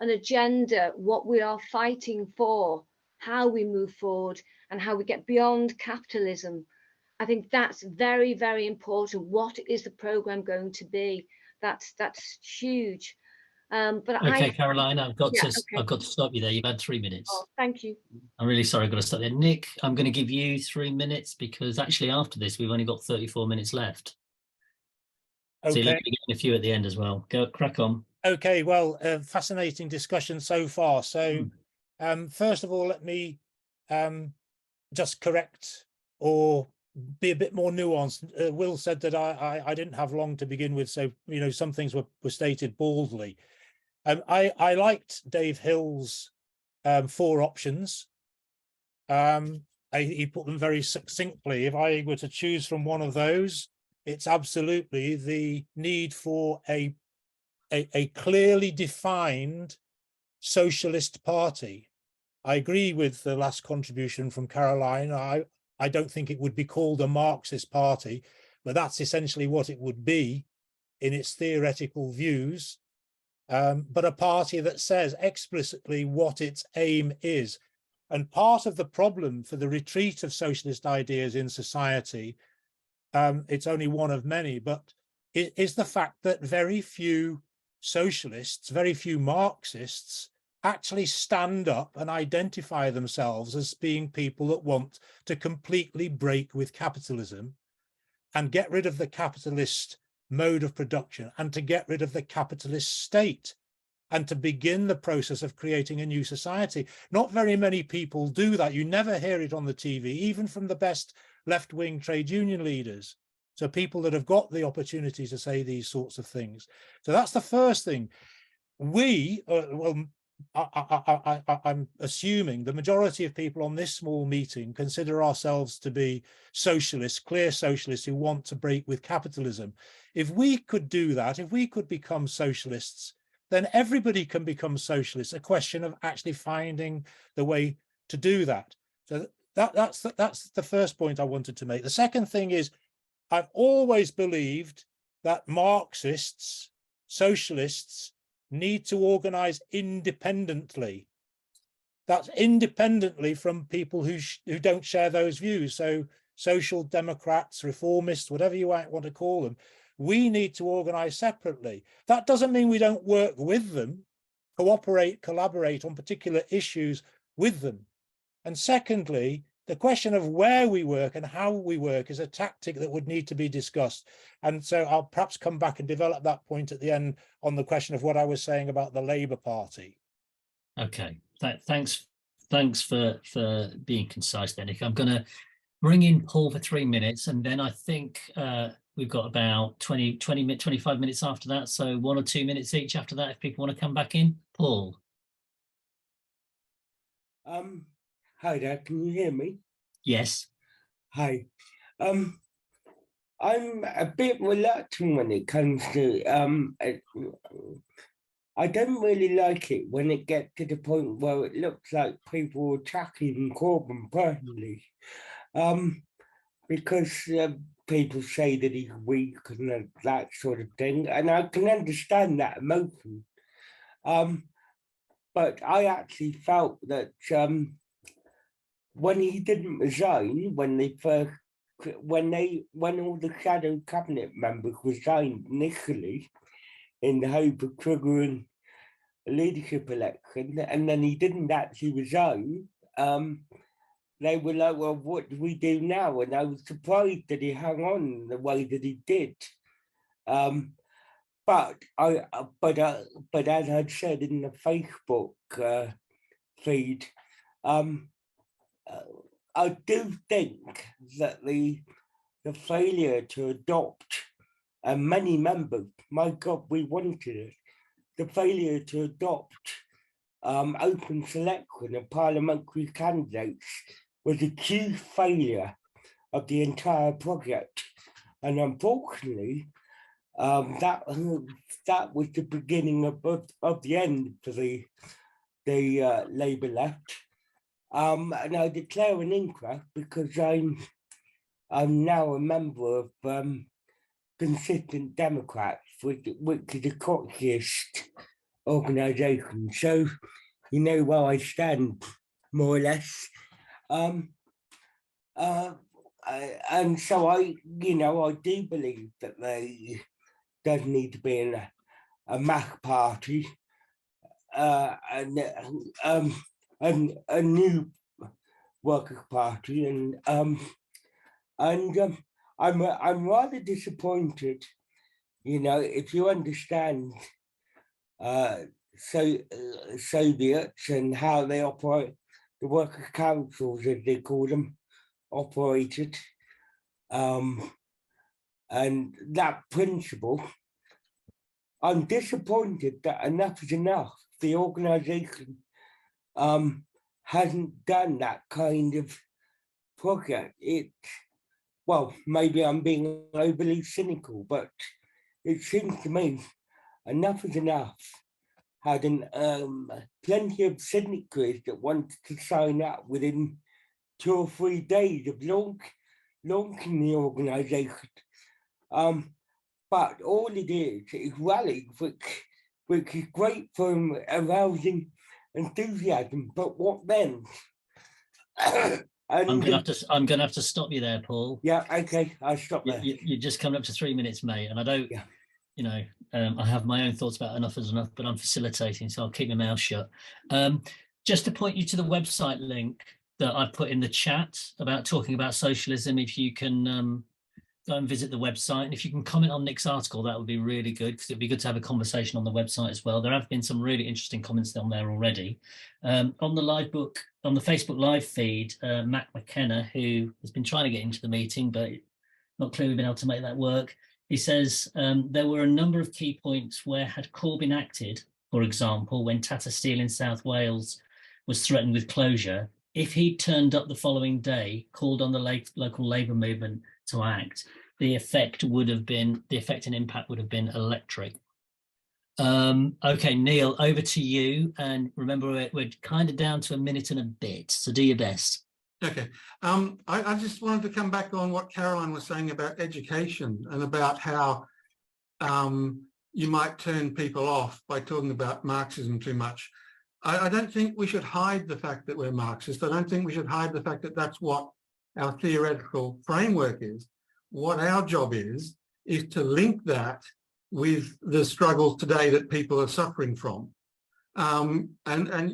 an agenda, what we are fighting for, how we move forward and how we get beyond capitalism. I think that's very, very important. What is the programme going to be? That's huge. Caroline, I've got to stop you there. You've had 3 minutes. Oh, thank you. I'm really sorry, I've got to stop there. Nick, I'm going to give you 3 minutes because actually after this we've only got 34 minutes left. Okay. So you're going to get a few at the end as well. Go, crack on. Okay, well, fascinating discussion so far. So first of all, let me just correct or be a bit more nuanced. Will said that I didn't have long to begin with, so some things were stated baldly. I liked Dave Hill's 4 options. He put them very succinctly. If I were to choose from one of those, it's absolutely the need for a clearly defined socialist party I agree with the last contribution from Caroline. I don't think it would be called a Marxist party, but that's essentially what it would be in its theoretical views, but a party that says explicitly what its aim is. And part of the problem for the retreat of socialist ideas in society, it's only one of many, but it is the fact that very few socialists, very few Marxists actually stand up and identify themselves as being people that want to completely break with capitalism and get rid of the capitalist mode of production and to get rid of the capitalist state and to begin the process of creating a new society. Not very many people do that. You never hear it on the TV, even from the best left-wing trade union leaders. So people that have got the opportunity to say these sorts of things. So that's the first thing. I'm assuming the majority of people on this small meeting consider ourselves to be socialists, clear socialists who want to break with capitalism. If we could do that, if we could become socialists, then everybody can become socialists. A question of actually finding the way to do that. So that's the first point I wanted to make. The second thing is, I've always believed that Marxists, socialists, need to organize independently. That's independently from people who don't share those views. So social democrats, reformists, whatever you want to call them, we need to organize separately. That doesn't mean we don't work with them, cooperate, collaborate on particular issues with them. And secondly, the question of where we work and how we work is a tactic that would need to be discussed. And so I'll perhaps come back and develop that point at the end on the question of what I was saying about the Labour Party. Okay, thanks for being concise there, Nick. I'm going to bring in Paul for 3 minutes, and then I think we've got about 25 minutes after that. So 1 or 2 minutes each after that, if people want to come back in. Paul. Hi there, can you hear me? Yes. Hi. I'm a bit reluctant when it comes to I don't really like it when it gets to the point where it looks like people are attacking Corbyn personally. Because people say that he's weak and that sort of thing, and I can understand that emotion. But I actually felt that when he didn't resign, when all the shadow cabinet members resigned initially in the hope of triggering a leadership election, and then he didn't actually resign, they were like, well, what do we do now? And I was surprised that he hung on the way that he did. But as I'd said in the Facebook feed, I do think that the failure to adopt, and many members, my God, we wanted it, the failure to adopt open selection of parliamentary candidates was a key failure of the entire project. And unfortunately, that was the beginning of the end for the Labour left. And I declare an inquest because I'm now a member of Consistent Democrats, which is a Coxist organisation. So you know where I stand, more or less. And so I do believe that there does need to be a MAC party and a new Workers' Party, and I'm rather disappointed, if you understand Soviets and how they operate, the workers' councils, as they call them, operated, and that principle. I'm disappointed that enough is enough. The organisation hasn't done that kind of project. Well, maybe I'm being overly cynical, but it seems to me enough is enough had plenty of signatories that wanted to sign up within 2 or 3 days of launching the organisation. But all it is rallying, which is great for arousing enthusiasm. But what then? I'm gonna have to stop you there, Paul. Yeah, okay, I'll stop there. You're just coming up to 3 minutes, mate, and I don't. Yeah. You know, I have my own thoughts about enough is enough, but I'm facilitating, so I'll keep my mouth shut. Just to point you to the website link that I put in the chat about talking about socialism, if you can go and visit the website, and if you can comment on Nick's article, that would be really good, because it'd be good to have a conversation on the website as well. There have been some really interesting comments on there already. On the Facebook live feed, Matt McKenna, who has been trying to get into the meeting, but not clearly been able to make that work. He says there were a number of key points where had Corbyn acted, for example, when Tata Steel in South Wales was threatened with closure, if he'd turned up the following day, called on the local Labour movement to act, the effect and impact would have been electric. Okay, Neil, over to you. And remember, we're kind of down to a minute and a bit, so do your best. Okay, I just wanted to come back on what Caroline was saying about education and about how you might turn people off by talking about Marxism too much. I don't think we should hide the fact that we're Marxist. I don't think we should hide the fact that that's what our theoretical framework is. What our job is to link that with the struggles today that people are suffering from. And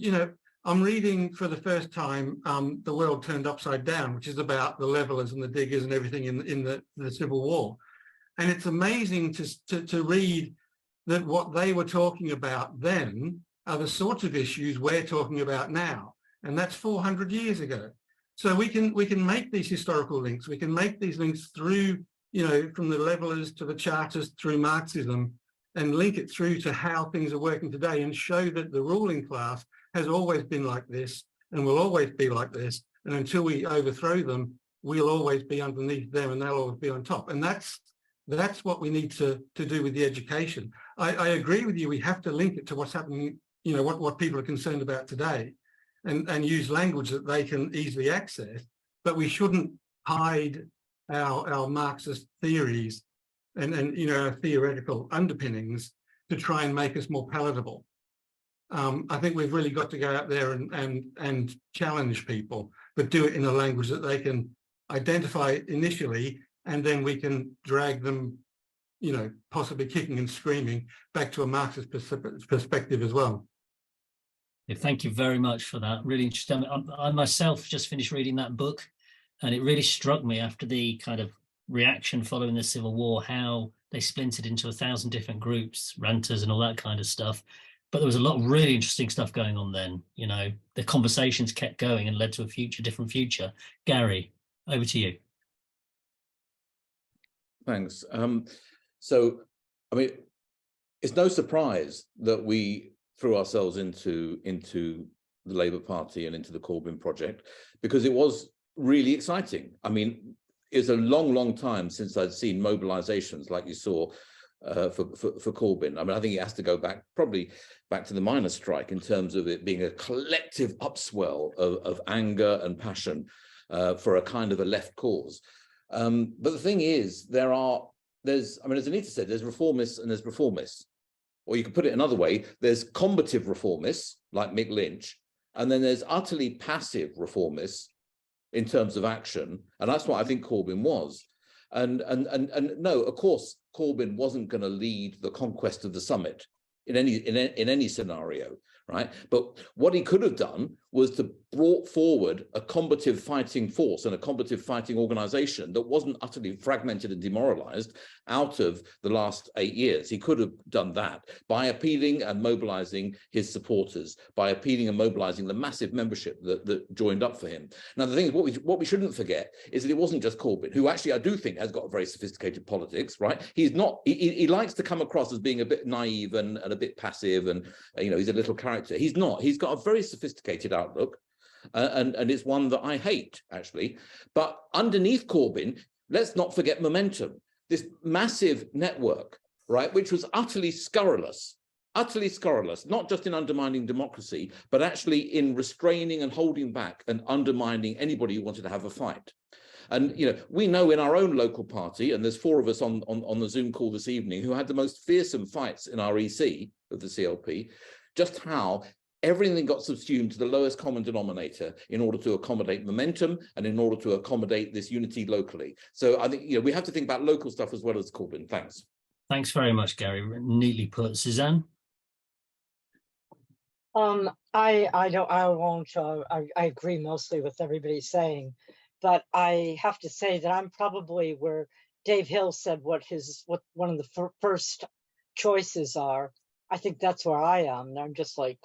you know, I'm reading for the first time The World Turned Upside Down, which is about the levelers and the diggers and everything in the Civil War. And it's amazing to read that what they were talking about then are the sorts of issues we're talking about now. And that's 400 years ago. So we can make these historical links. We can make these links through, you know, from the levelers to the chartists through Marxism, and link it through to how things are working today, and show that the ruling class has always been like this and will always be like this. And until we overthrow them, we'll always be underneath them and they'll always be on top. And that's what we need to do with the education. I agree with you. We have to link it to what's happening, you know, what people are concerned about today, and use language that they can easily access. But we shouldn't hide our Marxist theories and you know, our theoretical underpinnings to try and make us more palatable. I think we've really got to go out there and challenge people, but do it in a language that they can identify initially, and then we can drag them, you know, possibly kicking and screaming back to a Marxist perspective as well. Yeah, thank you very much for that. Really interesting. I myself just finished reading that book, and it really struck me after the kind of reaction following the Civil War, how they splintered into 1,000 different groups, ranters and all that kind of stuff. But there was a lot of really interesting stuff going on then. You know, the conversations kept going and led to a different future. Gary, over to you. Thanks. So, I mean, it's no surprise that we threw ourselves into the Labour Party and into the Corbyn project, because it was really exciting. I mean, it's a long time since I'd seen mobilizations like you saw for Corbyn. I mean, I think it has to go probably back to the miners' strike in terms of it being a collective upswell of anger and passion for a kind of a left cause. But the thing is, there's, I mean, as Anita said, there's reformists and there's reformists. Or you could put it another way, there's combative reformists like Mick Lynch, and then there's utterly passive reformists in terms of action. And that's what I think Corbyn was. And no, of course, Corbyn wasn't going to lead the conquest of the summit in any scenario, right? But what he could have done was to brought forward a combative fighting force and a combative fighting organization that wasn't utterly fragmented and demoralized out of the last 8 years. He could have done that by appealing and mobilizing his supporters, by appealing and mobilizing the massive membership that joined up for him. Now, the thing is, what we shouldn't forget is that it wasn't just Corbyn, who actually I do think has got a very sophisticated politics, right? He's not, he likes to come across as being a bit naive and a bit passive, and you know, he's a little character. He's not. He's got a very sophisticated outlook. And it's one that I hate, actually. But underneath Corbyn, let's not forget momentum. This massive network, right, which was utterly scurrilous, utterly scurrilous, not just in undermining democracy, but actually in restraining and holding back and undermining anybody who wanted to have a fight. And, you know, we know in our own local party, and there's 4 of us on the Zoom call this evening who had the most fearsome fights in our EC of the CLP, just how everything got subsumed to the lowest common denominator in order to accommodate momentum and in order to accommodate this unity locally. So I think, you know, we have to think about local stuff as well as Corbyn. Thanks. Thanks very much, Gary. Neatly put. Suzanne? I agree mostly with everybody saying, but I have to say that I'm probably where Dave Hill said what one of the first choices are. I think that's where I am. And I'm just like,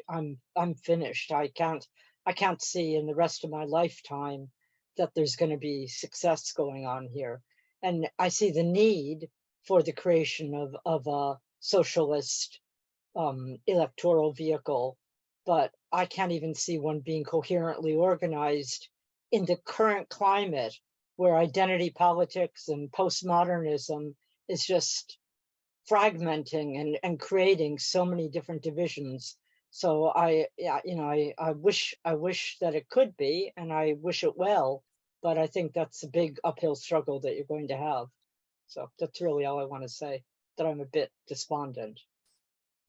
I'm finished. I can't see in the rest of my lifetime that there's going to be success going on here. And I see the need for the creation of a socialist electoral vehicle, but I can't even see one being coherently organized in the current climate where identity politics and postmodernism is just fragmenting and creating so many different divisions. So I wish that it could be, and I wish it well, but I think that's a big uphill struggle that you're going to have. So that's really all I want to say, that I'm a bit despondent.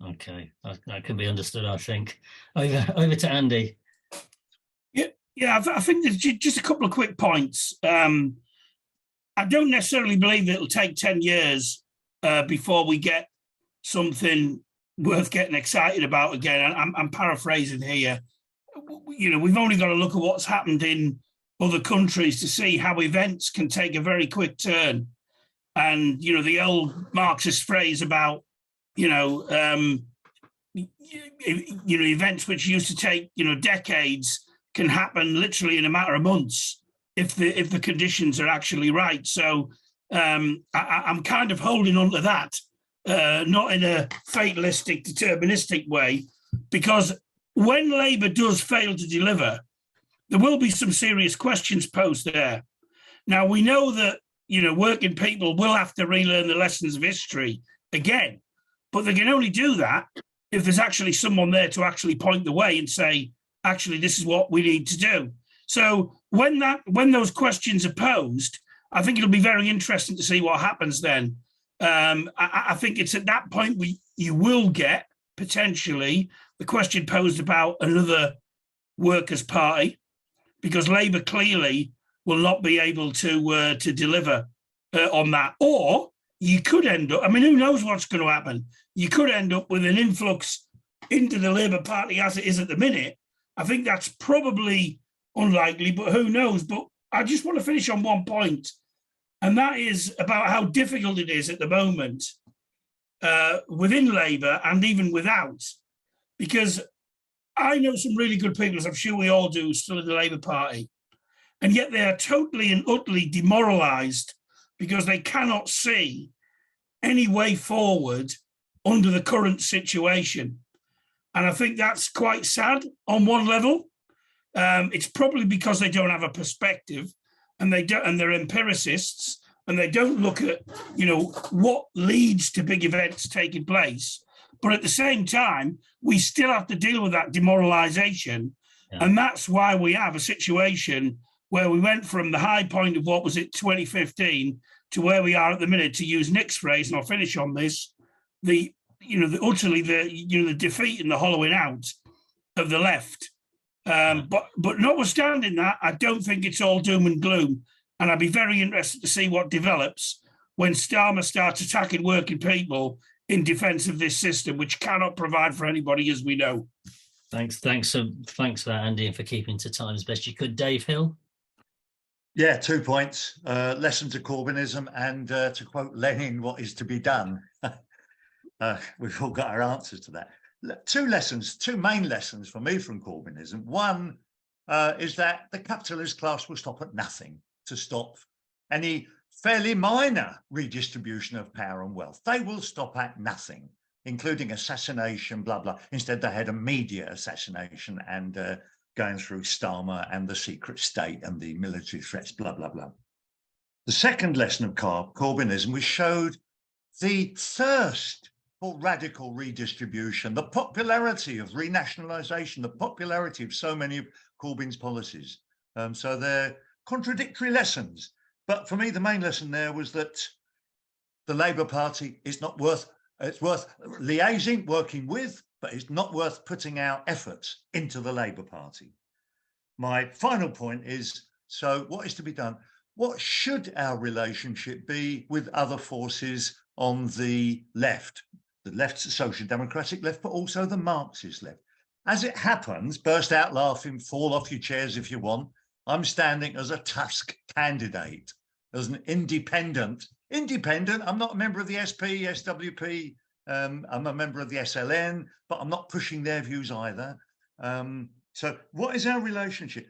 Okay, that can be understood, I think. Over to Andy. Yeah, I think there's just a couple of quick points. I don't necessarily believe it'll take 10 years before we get something worth getting excited about again. I'm paraphrasing here. You know, we've only got to look at what's happened in other countries to see how events can take a very quick turn. And, you know, the old Marxist phrase about, events which used to take, decades can happen literally in a matter of months if the conditions are actually right. So I'm kind of holding on to that, not in a fatalistic, deterministic way, because when Labour does fail to deliver, there will be some serious questions posed there. Now, we know that, working people will have to relearn the lessons of history again, but they can only do that if there's actually someone there to actually point the way and say, actually, this is what we need to do. So when those questions are posed, I think it'll be very interesting to see what happens then. I think it's at that point you will get potentially the question posed about another workers' party, because Labour clearly will not be able to deliver on that. Or you could end up, who knows what's going to happen? You could end up with an influx into the Labour Party as it is at the minute. I think that's probably unlikely, but who knows? But I just want to finish on one point, and that is about how difficult it is at the moment within Labour and even without, because I know some really good people, as I'm sure we all do, still in the Labour Party, and yet they are totally and utterly demoralised because they cannot see any way forward under the current situation. And I think that's quite sad on one level. It's probably because they don't have a perspective, and they're empiricists, and they don't look at, what leads to big events taking place. But at the same time, we still have to deal with that demoralisation. Yeah. And that's why we have a situation where we went from the high point of 2015 to where we are at the minute, to use Nick's phrase, and I'll finish on this, the defeat and the hollowing out of the left. But notwithstanding that, I don't think it's all doom and gloom. And I'd be very interested to see what develops when Starmer starts attacking working people in defence of this system, which cannot provide for anybody, as we know. Thanks for that, Andy, and for keeping to time as best you could. Dave Hill? Yeah, 2 points. Lesson to Corbynism, and to quote Lenin, what is to be done? We've all got our answers to that. Two main lessons for me from Corbynism. One is that the capitalist class will stop at nothing to stop any fairly minor redistribution of power and wealth. They will stop at nothing, including assassination, blah, blah. Instead, they had immediate assassination and going through Starmer and the secret state and the military threats, blah, blah, blah. The second lesson of Corbynism, we showed the thirst for radical redistribution, the popularity of renationalisation, the popularity of so many of Corbyn's policies. So they're contradictory lessons. But for me, the main lesson there was that the Labour Party is not worth, it's worth liaising, working with, but it's not worth putting our efforts into the Labour Party. My final point is, so what is to be done? What should our relationship be with other forces on the left social democratic left, but also the Marxist left? As it happens, burst out laughing, fall off your chairs if you want, I'm standing as a Tusk candidate, as an independent. I'm not a member of the SP, SWP, I'm a member of the SLN, but I'm not pushing their views either. So what is our relationship?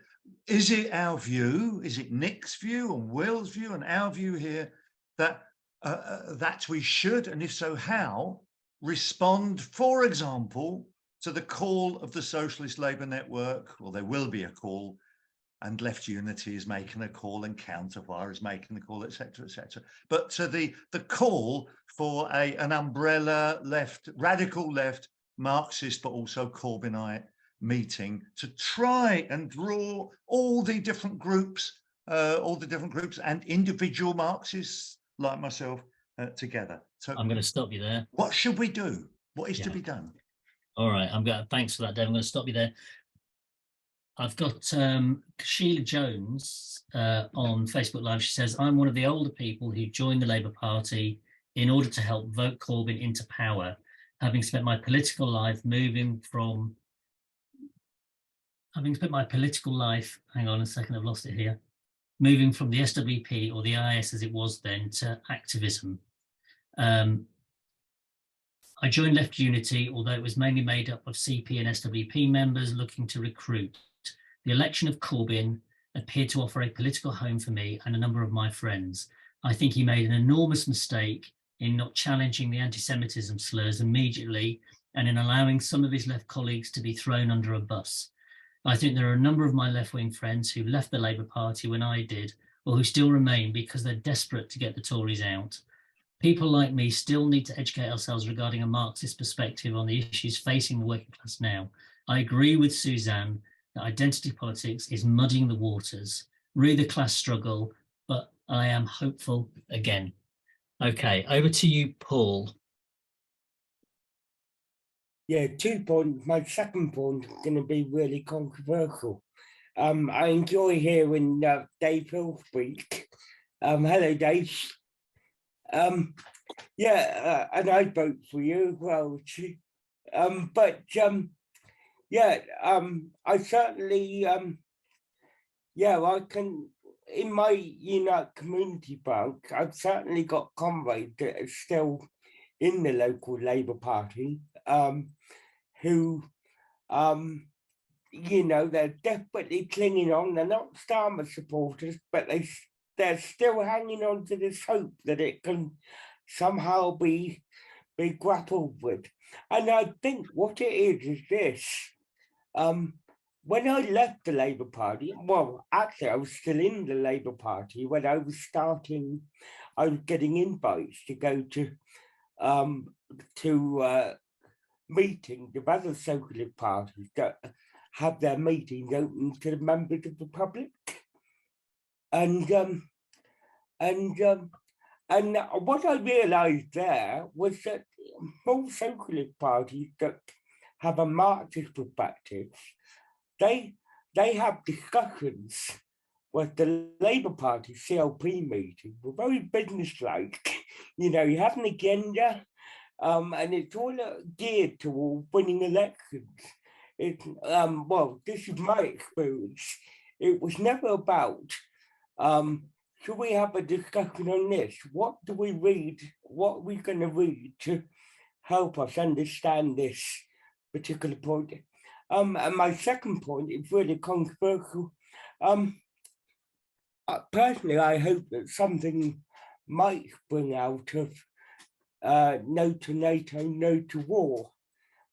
Is it our view? Is it Nick's view and Will's view and our view here that that we should, and if so, how, respond, for example, to the call of the Socialist Labour Network, or there will be a call, and Left Unity is making a call, and Counterfire is making the call, etc., etc. But to the call for an umbrella left, radical left, Marxist, but also Corbynite meeting to try and draw all the different groups and individual Marxists like myself together. So I'm going to stop you there. What should we do? What is to be done? All right, thanks for that, Dave. I'm going to stop you there. I've got Sheila Jones on Facebook Live. She says, I'm one of the older people who joined the Labour Party in order to help vote Corbyn into power, having spent my political life hang on a second, I've lost it here, moving from the SWP, or the IS as it was then, to activism. I joined Left Unity, although it was mainly made up of CP and SWP members looking to recruit. The election of Corbyn appeared to offer a political home for me and a number of my friends. I think he made an enormous mistake in not challenging the anti-Semitism slurs immediately and in allowing some of his left colleagues to be thrown under a bus. I think there are a number of my left-wing friends who left the Labour Party when I did, or who still remain because they're desperate to get the Tories out. People like me still need to educate ourselves regarding a Marxist perspective on the issues facing the working class now. I agree with Suzanne that identity politics is muddying the waters, really the class struggle, but I am hopeful again. Okay, over to you, Paul. Yeah, 2 points. My second point is going to be really controversial. I enjoy hearing Dave Hill speak. Hello, Dave. Yeah, and I vote for you as well. I certainly, I can, in my Unite Community Bank, I've certainly got comrades that are still in the local Labour Party, who, they're desperately clinging on. They're not Starmer supporters, but they're still hanging on to this hope that it can somehow be grappled with. And I think what it is this. When I left the Labour Party, well, actually, I was still in the Labour Party when I was getting invites to go to meetings of other socialist parties that have their meetings open to the members of the public. And what I realised there was that most socialist parties that have a Marxist perspective, they have discussions with the Labour Party CLP meeting. We're very businesslike. You have an agenda, and it's all geared toward winning elections. Well, this is my experience. It was never about, should we have a discussion on this? What do we read? What are we going to read to help us understand this particular point? And my second point is really controversial. Personally, I hope that something might spring out of no to NATO, no to war.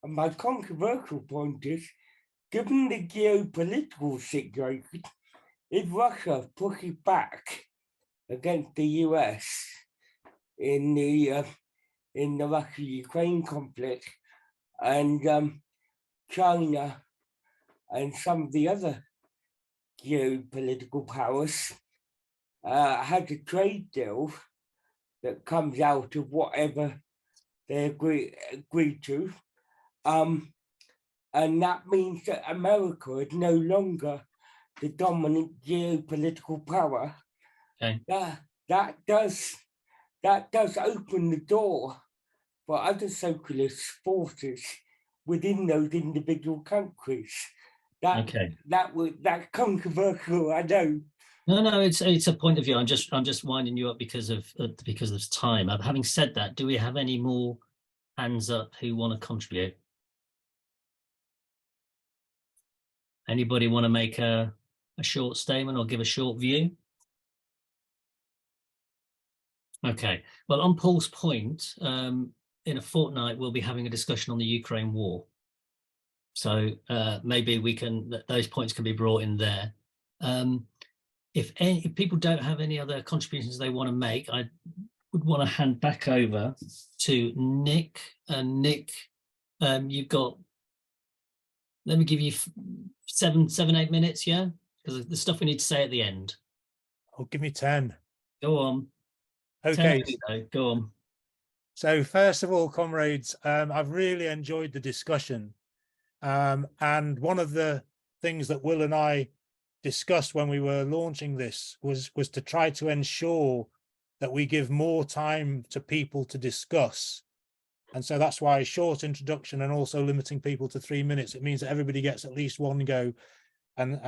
And my controversial point is, given the geopolitical situation, if Russia pushes back against the US in the in the Russia-Ukraine conflict, and China and some of the other geopolitical powers had a trade deal that comes out of whatever they agree to. And that means that America is no longer the dominant geopolitical power. Okay. That does open the door for other socialist forces within those individual countries. That's controversial, I know. No, it's a point of view. I'm just winding you up because of time. Having said that, do we have any more hands up who want to contribute? Anybody want to make a short statement or give a short view? Okay. Well, on Paul's point, in a fortnight we'll be having a discussion on the Ukraine war. So maybe those points can be brought in there. If people don't have any other contributions they want to make, I would want to hand back over to Nick. And Nick, you've got, let me give you 7-8 minutes, yeah? Because the stuff we need to say at the end. Oh, give me 10. Go on. Okay. Go on. So first of all, comrades, I've really enjoyed the discussion. And one of the things that Will and I discussed when we were launching this was to try to ensure that we give more time to people to discuss. And so that's why a short introduction and also limiting people to 3 minutes. It means that everybody gets at least one go. And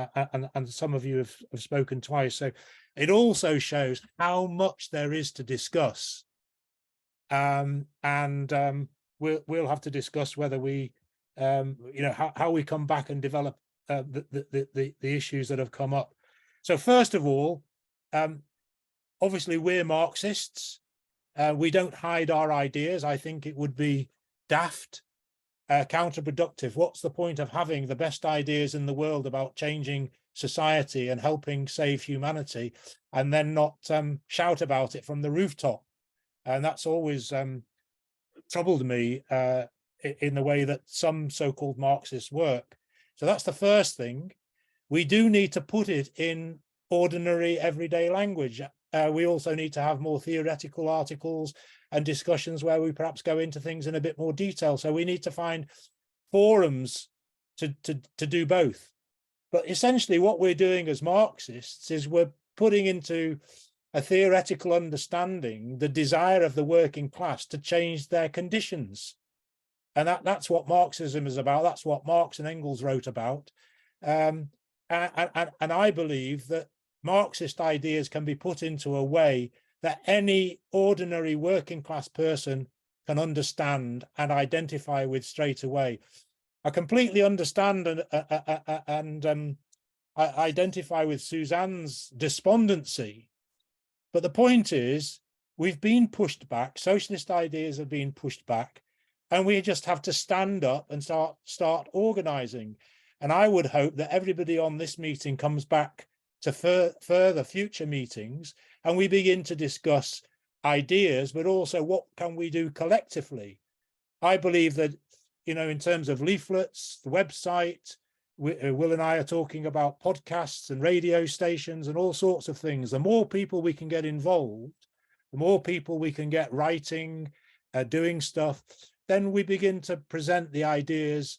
some of you have spoken twice. So it also shows how much there is to discuss. We'll have to discuss whether we, how we come back and develop the issues that have come up. So first of all, obviously we're Marxists. We don't hide our ideas. I think it would be daft, counterproductive. What's the point of having the best ideas in the world about changing society and helping save humanity and then not shout about it from the rooftop? And that's always troubled me in the way that some so-called Marxists work. So that's the first thing. We do need to put it in ordinary everyday language. We also need to have more theoretical articles and discussions where we perhaps go into things in a bit more detail. So we need to find forums to do both. But essentially what we're doing as Marxists is we're putting into a theoretical understanding the desire of the working class to change their conditions. And that's what Marxism is about. That's what Marx and Engels wrote about. And I believe that Marxist ideas can be put into a way that any ordinary working class person can understand and identify with straight away. I completely understand and I identify with Suzanne's despondency. But the point is, we've been pushed back. Socialist ideas have been pushed back, and we just have to stand up and start organising. And I would hope that everybody on this meeting comes back to further future meetings, and we begin to discuss ideas, but also what can we do collectively. I believe that, in terms of leaflets, the website, Will and I are talking about podcasts and radio stations and all sorts of things. The more people we can get involved, the more people we can get writing, doing stuff, then we begin to present the ideas.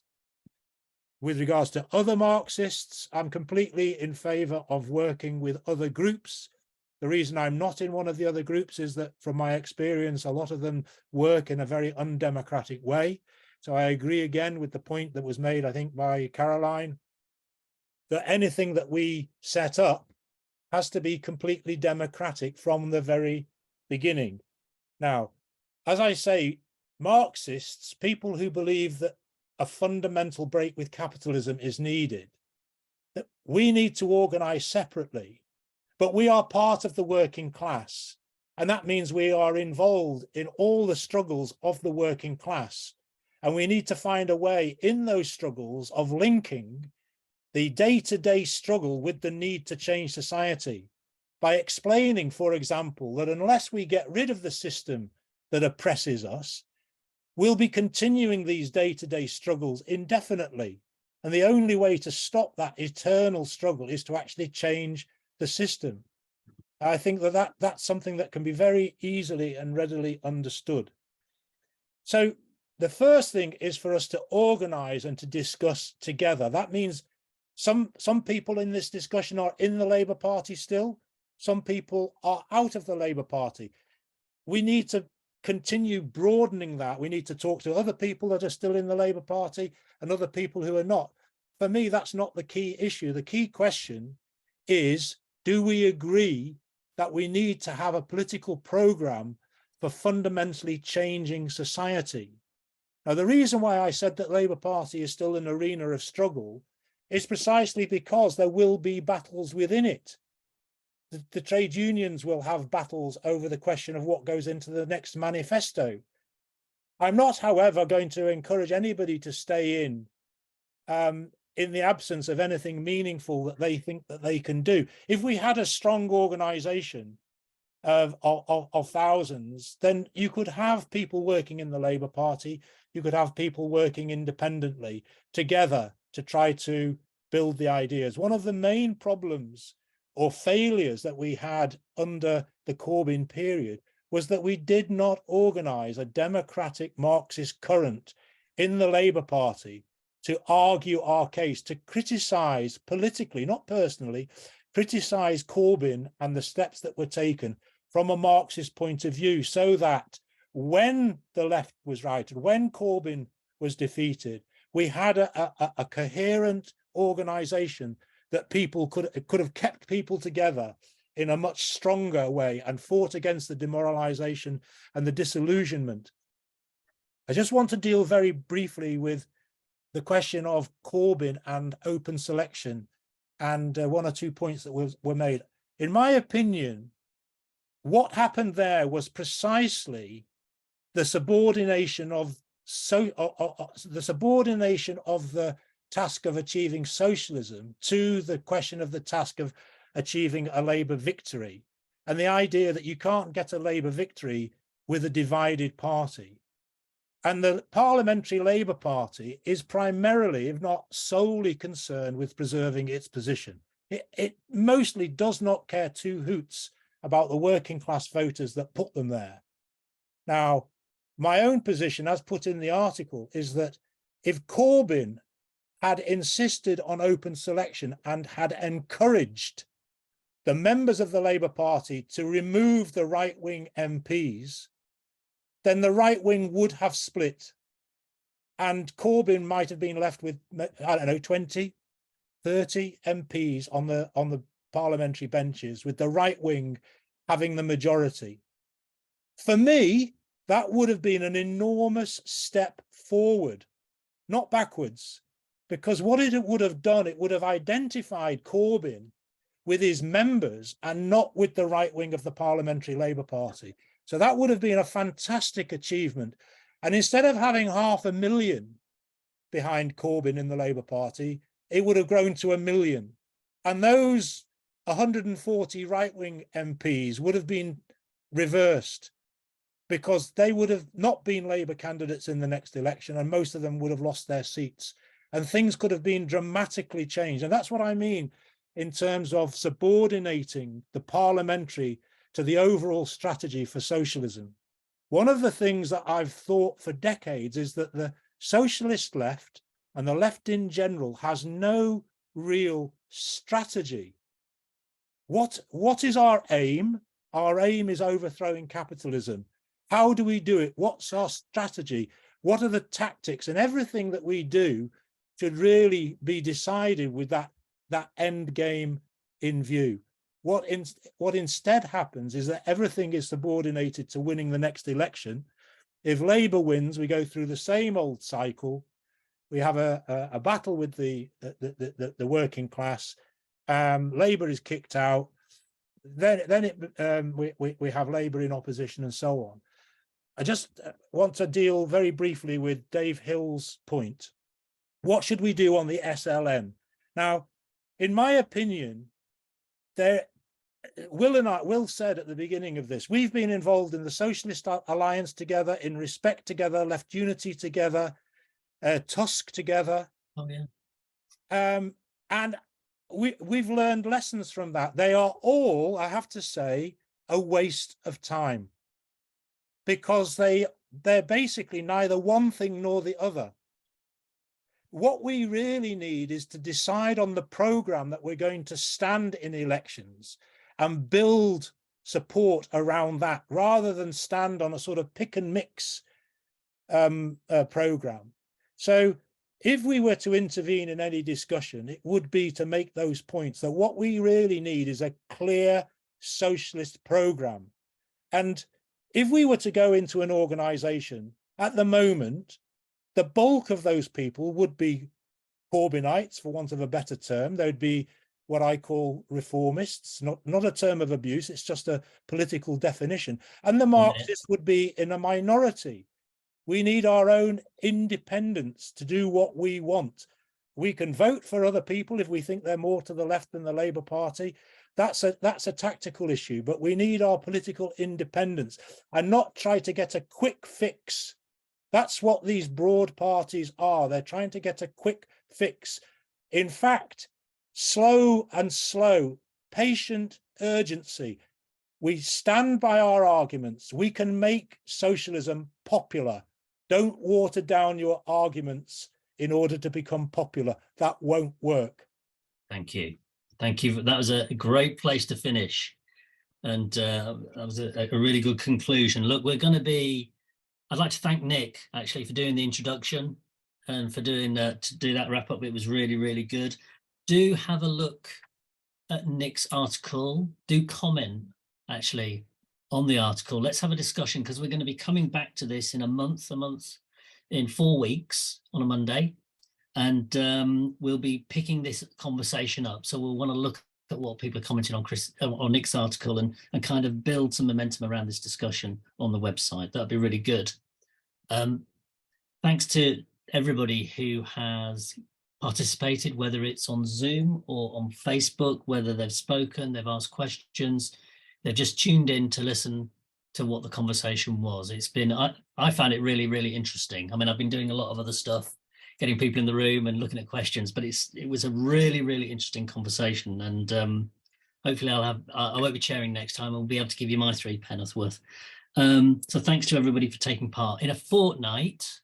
With regards to other Marxists, I'm completely in favor of working with other groups. The reason I'm not in one of the other groups is that, from my experience, a lot of them work in a very undemocratic way. So I agree again with the point that was made, I think, by Caroline, that anything that we set up has to be completely democratic from the very beginning. Now, as I say, Marxists, people who believe that a fundamental break with capitalism is needed, that we need to organise separately, but we are part of the working class. And that means we are involved in all the struggles of the working class. And we need to find a way in those struggles of linking the day-to-day struggle with the need to change society by explaining, for example, that unless we get rid of the system that oppresses us, we'll be continuing these day-to-day struggles indefinitely. And the only way to stop that eternal struggle is to actually change the system. I think that's something that can be very easily and readily understood. So the first thing is for us to organize and to discuss together. That means some people in this discussion are in the Labour Party still. Some people are out of the Labour Party. We need to continue broadening that. We need to talk to other people that are still in the Labour Party and other people who are not. For me, that's not the key issue. The key question is, do we agree that we need to have a political programme for fundamentally changing society? Now, the reason why I said that Labour Party is still an arena of struggle is precisely because there will be battles within it. The trade unions will have battles over the question of what goes into the next manifesto. I'm not, however, going to encourage anybody to stay in the absence of anything meaningful that they think that they can do. If we had a strong organisation of thousands, then you could have people working in the Labour Party, you could have people working independently together to try to build the ideas. One of the main problems or failures that we had under the Corbyn period was that we did not organise a democratic Marxist current in the Labour Party to argue our case, to criticise politically, not personally, criticise Corbyn and the steps that were taken from a Marxist point of view, so that when the left was righted, when Corbyn was defeated, we had a coherent organisation that people could have kept people together in a much stronger way and fought against the demoralisation and the disillusionment. I just want to deal very briefly with the question of Corbyn and open selection, and one or two points that were made. In my opinion, what happened there was precisely the subordination of the task of achieving socialism to the question of the task of achieving a Labour victory, and the idea that you can't get a Labour victory with a divided party. And the Parliamentary Labour Party is primarily, if not solely, concerned with preserving its position. It mostly does not care two hoots about the working class voters that put them there. Now, my own position, as put in the article, is that if Corbyn had insisted on open selection and had encouraged the members of the Labour Party to remove the right-wing MPs, then the right wing would have split and Corbyn might have been left with, I don't know, 20, 30 MPs on the parliamentary benches, with the right wing having the majority. For me, that would have been an enormous step forward, not backwards, because what it would have done, it would have identified Corbyn with his members and not with the right wing of the Parliamentary Labour Party. So that would have been a fantastic achievement. And instead of having 500,000 behind Corbyn in the Labour Party, it would have grown to 1 million. And those 140 right-wing MPs would have been reversed, because they would have not been Labour candidates in the next election, and most of them would have lost their seats. And things could have been dramatically changed. And that's what I mean in terms of subordinating the parliamentary to the overall strategy for socialism. One of the things that I've thought for decades is that the socialist left and the left in general has no real strategy. What is our aim? Our aim is overthrowing capitalism. How do we do it? What's our strategy? What are the tactics? And everything that we do should really be decided with that end game in view. What instead happens is that everything is subordinated to winning the next election. If Labour wins, we go through the same old cycle. We have a battle with the working class. Labour is kicked out. Then we have Labour in opposition, and so on. I just want to deal very briefly with Dave Hill's point. What should we do on the SLM? Now, in my opinion, Will said at the beginning of this, we've been involved in the Socialist Alliance together, in Respect together, Left Unity together, Tusk together. Oh yeah. And we've learned lessons from that. They are all, I have to say, a waste of time, because they're basically neither one thing nor the other. What we really need is to decide on the program that we're going to stand in elections and build support around that, rather than stand on a sort of pick and mix program. So if we were to intervene in any discussion, it would be to make those points that what we really need is a clear socialist program. And if we were to go into an organization at the moment, the bulk of those people would be Corbynites, for want of a better term. They'd be what I call reformists, not a term of abuse, it's just a political definition. And the Marxists would be in a minority. We need our own independence to do what we want. We can vote for other people if we think they're more to the left than the Labour Party. That's a tactical issue, but we need our political independence and not try to get a quick fix. That's what these broad parties are. They're trying to get a quick fix. In fact, slow, patient urgency. We stand by our arguments. We can make socialism popular. Don't water down your arguments in order to become popular. That won't work. Thank you. Thank you. That was a great place to finish. And that was a really good conclusion. Look, I'd like to thank Nick actually for doing the introduction and for doing to do that wrap up. It was really, really good. Do have a look at Nick's article. Do comment actually on the article. Let's have a discussion, because we're going to be coming back to this in in 4 weeks on a Monday. And we'll be picking this conversation up. So we'll want to look at what people are commenting on Nick's article and kind of build some momentum around this discussion on the website. That'd be really good. Thanks to everybody who has participated, whether it's on Zoom or on Facebook, whether they've spoken, they've asked questions, they've just tuned in to listen to what the conversation was. It's been, I found it really, really interesting. I mean, I've been doing a lot of other stuff, getting people in the room and looking at questions, but it was a really, really interesting conversation. And hopefully I won't be chairing next time. I'll be able to give you my 3 penneth worth. So thanks to everybody for taking part. In a fortnight,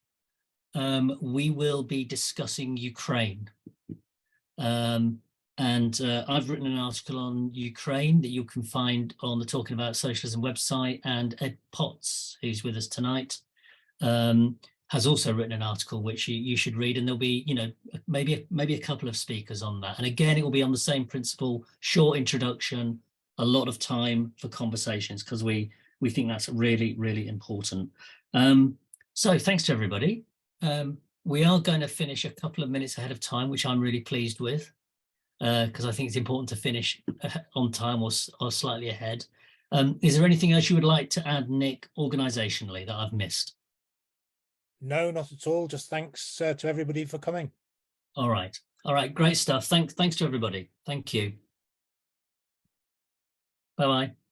we will be discussing Ukraine. And I've written an article on Ukraine that you can find on the Talking About Socialism website, and Ed Potts, who's with us tonight, has also written an article which you should read, and there'll be, maybe a couple of speakers on that. And again, it will be on the same principle: short introduction, a lot of time for conversations, because we think that's really, really important. So thanks to everybody. We are going to finish a couple of minutes ahead of time, which I'm really pleased with, because I think it's important to finish on time or slightly ahead. Is there anything else you would like to add, Nick, organisationally, that I've missed? No, not at all. Just thanks to everybody for coming. All right. Great stuff. Thanks to everybody. Thank you. Bye-bye.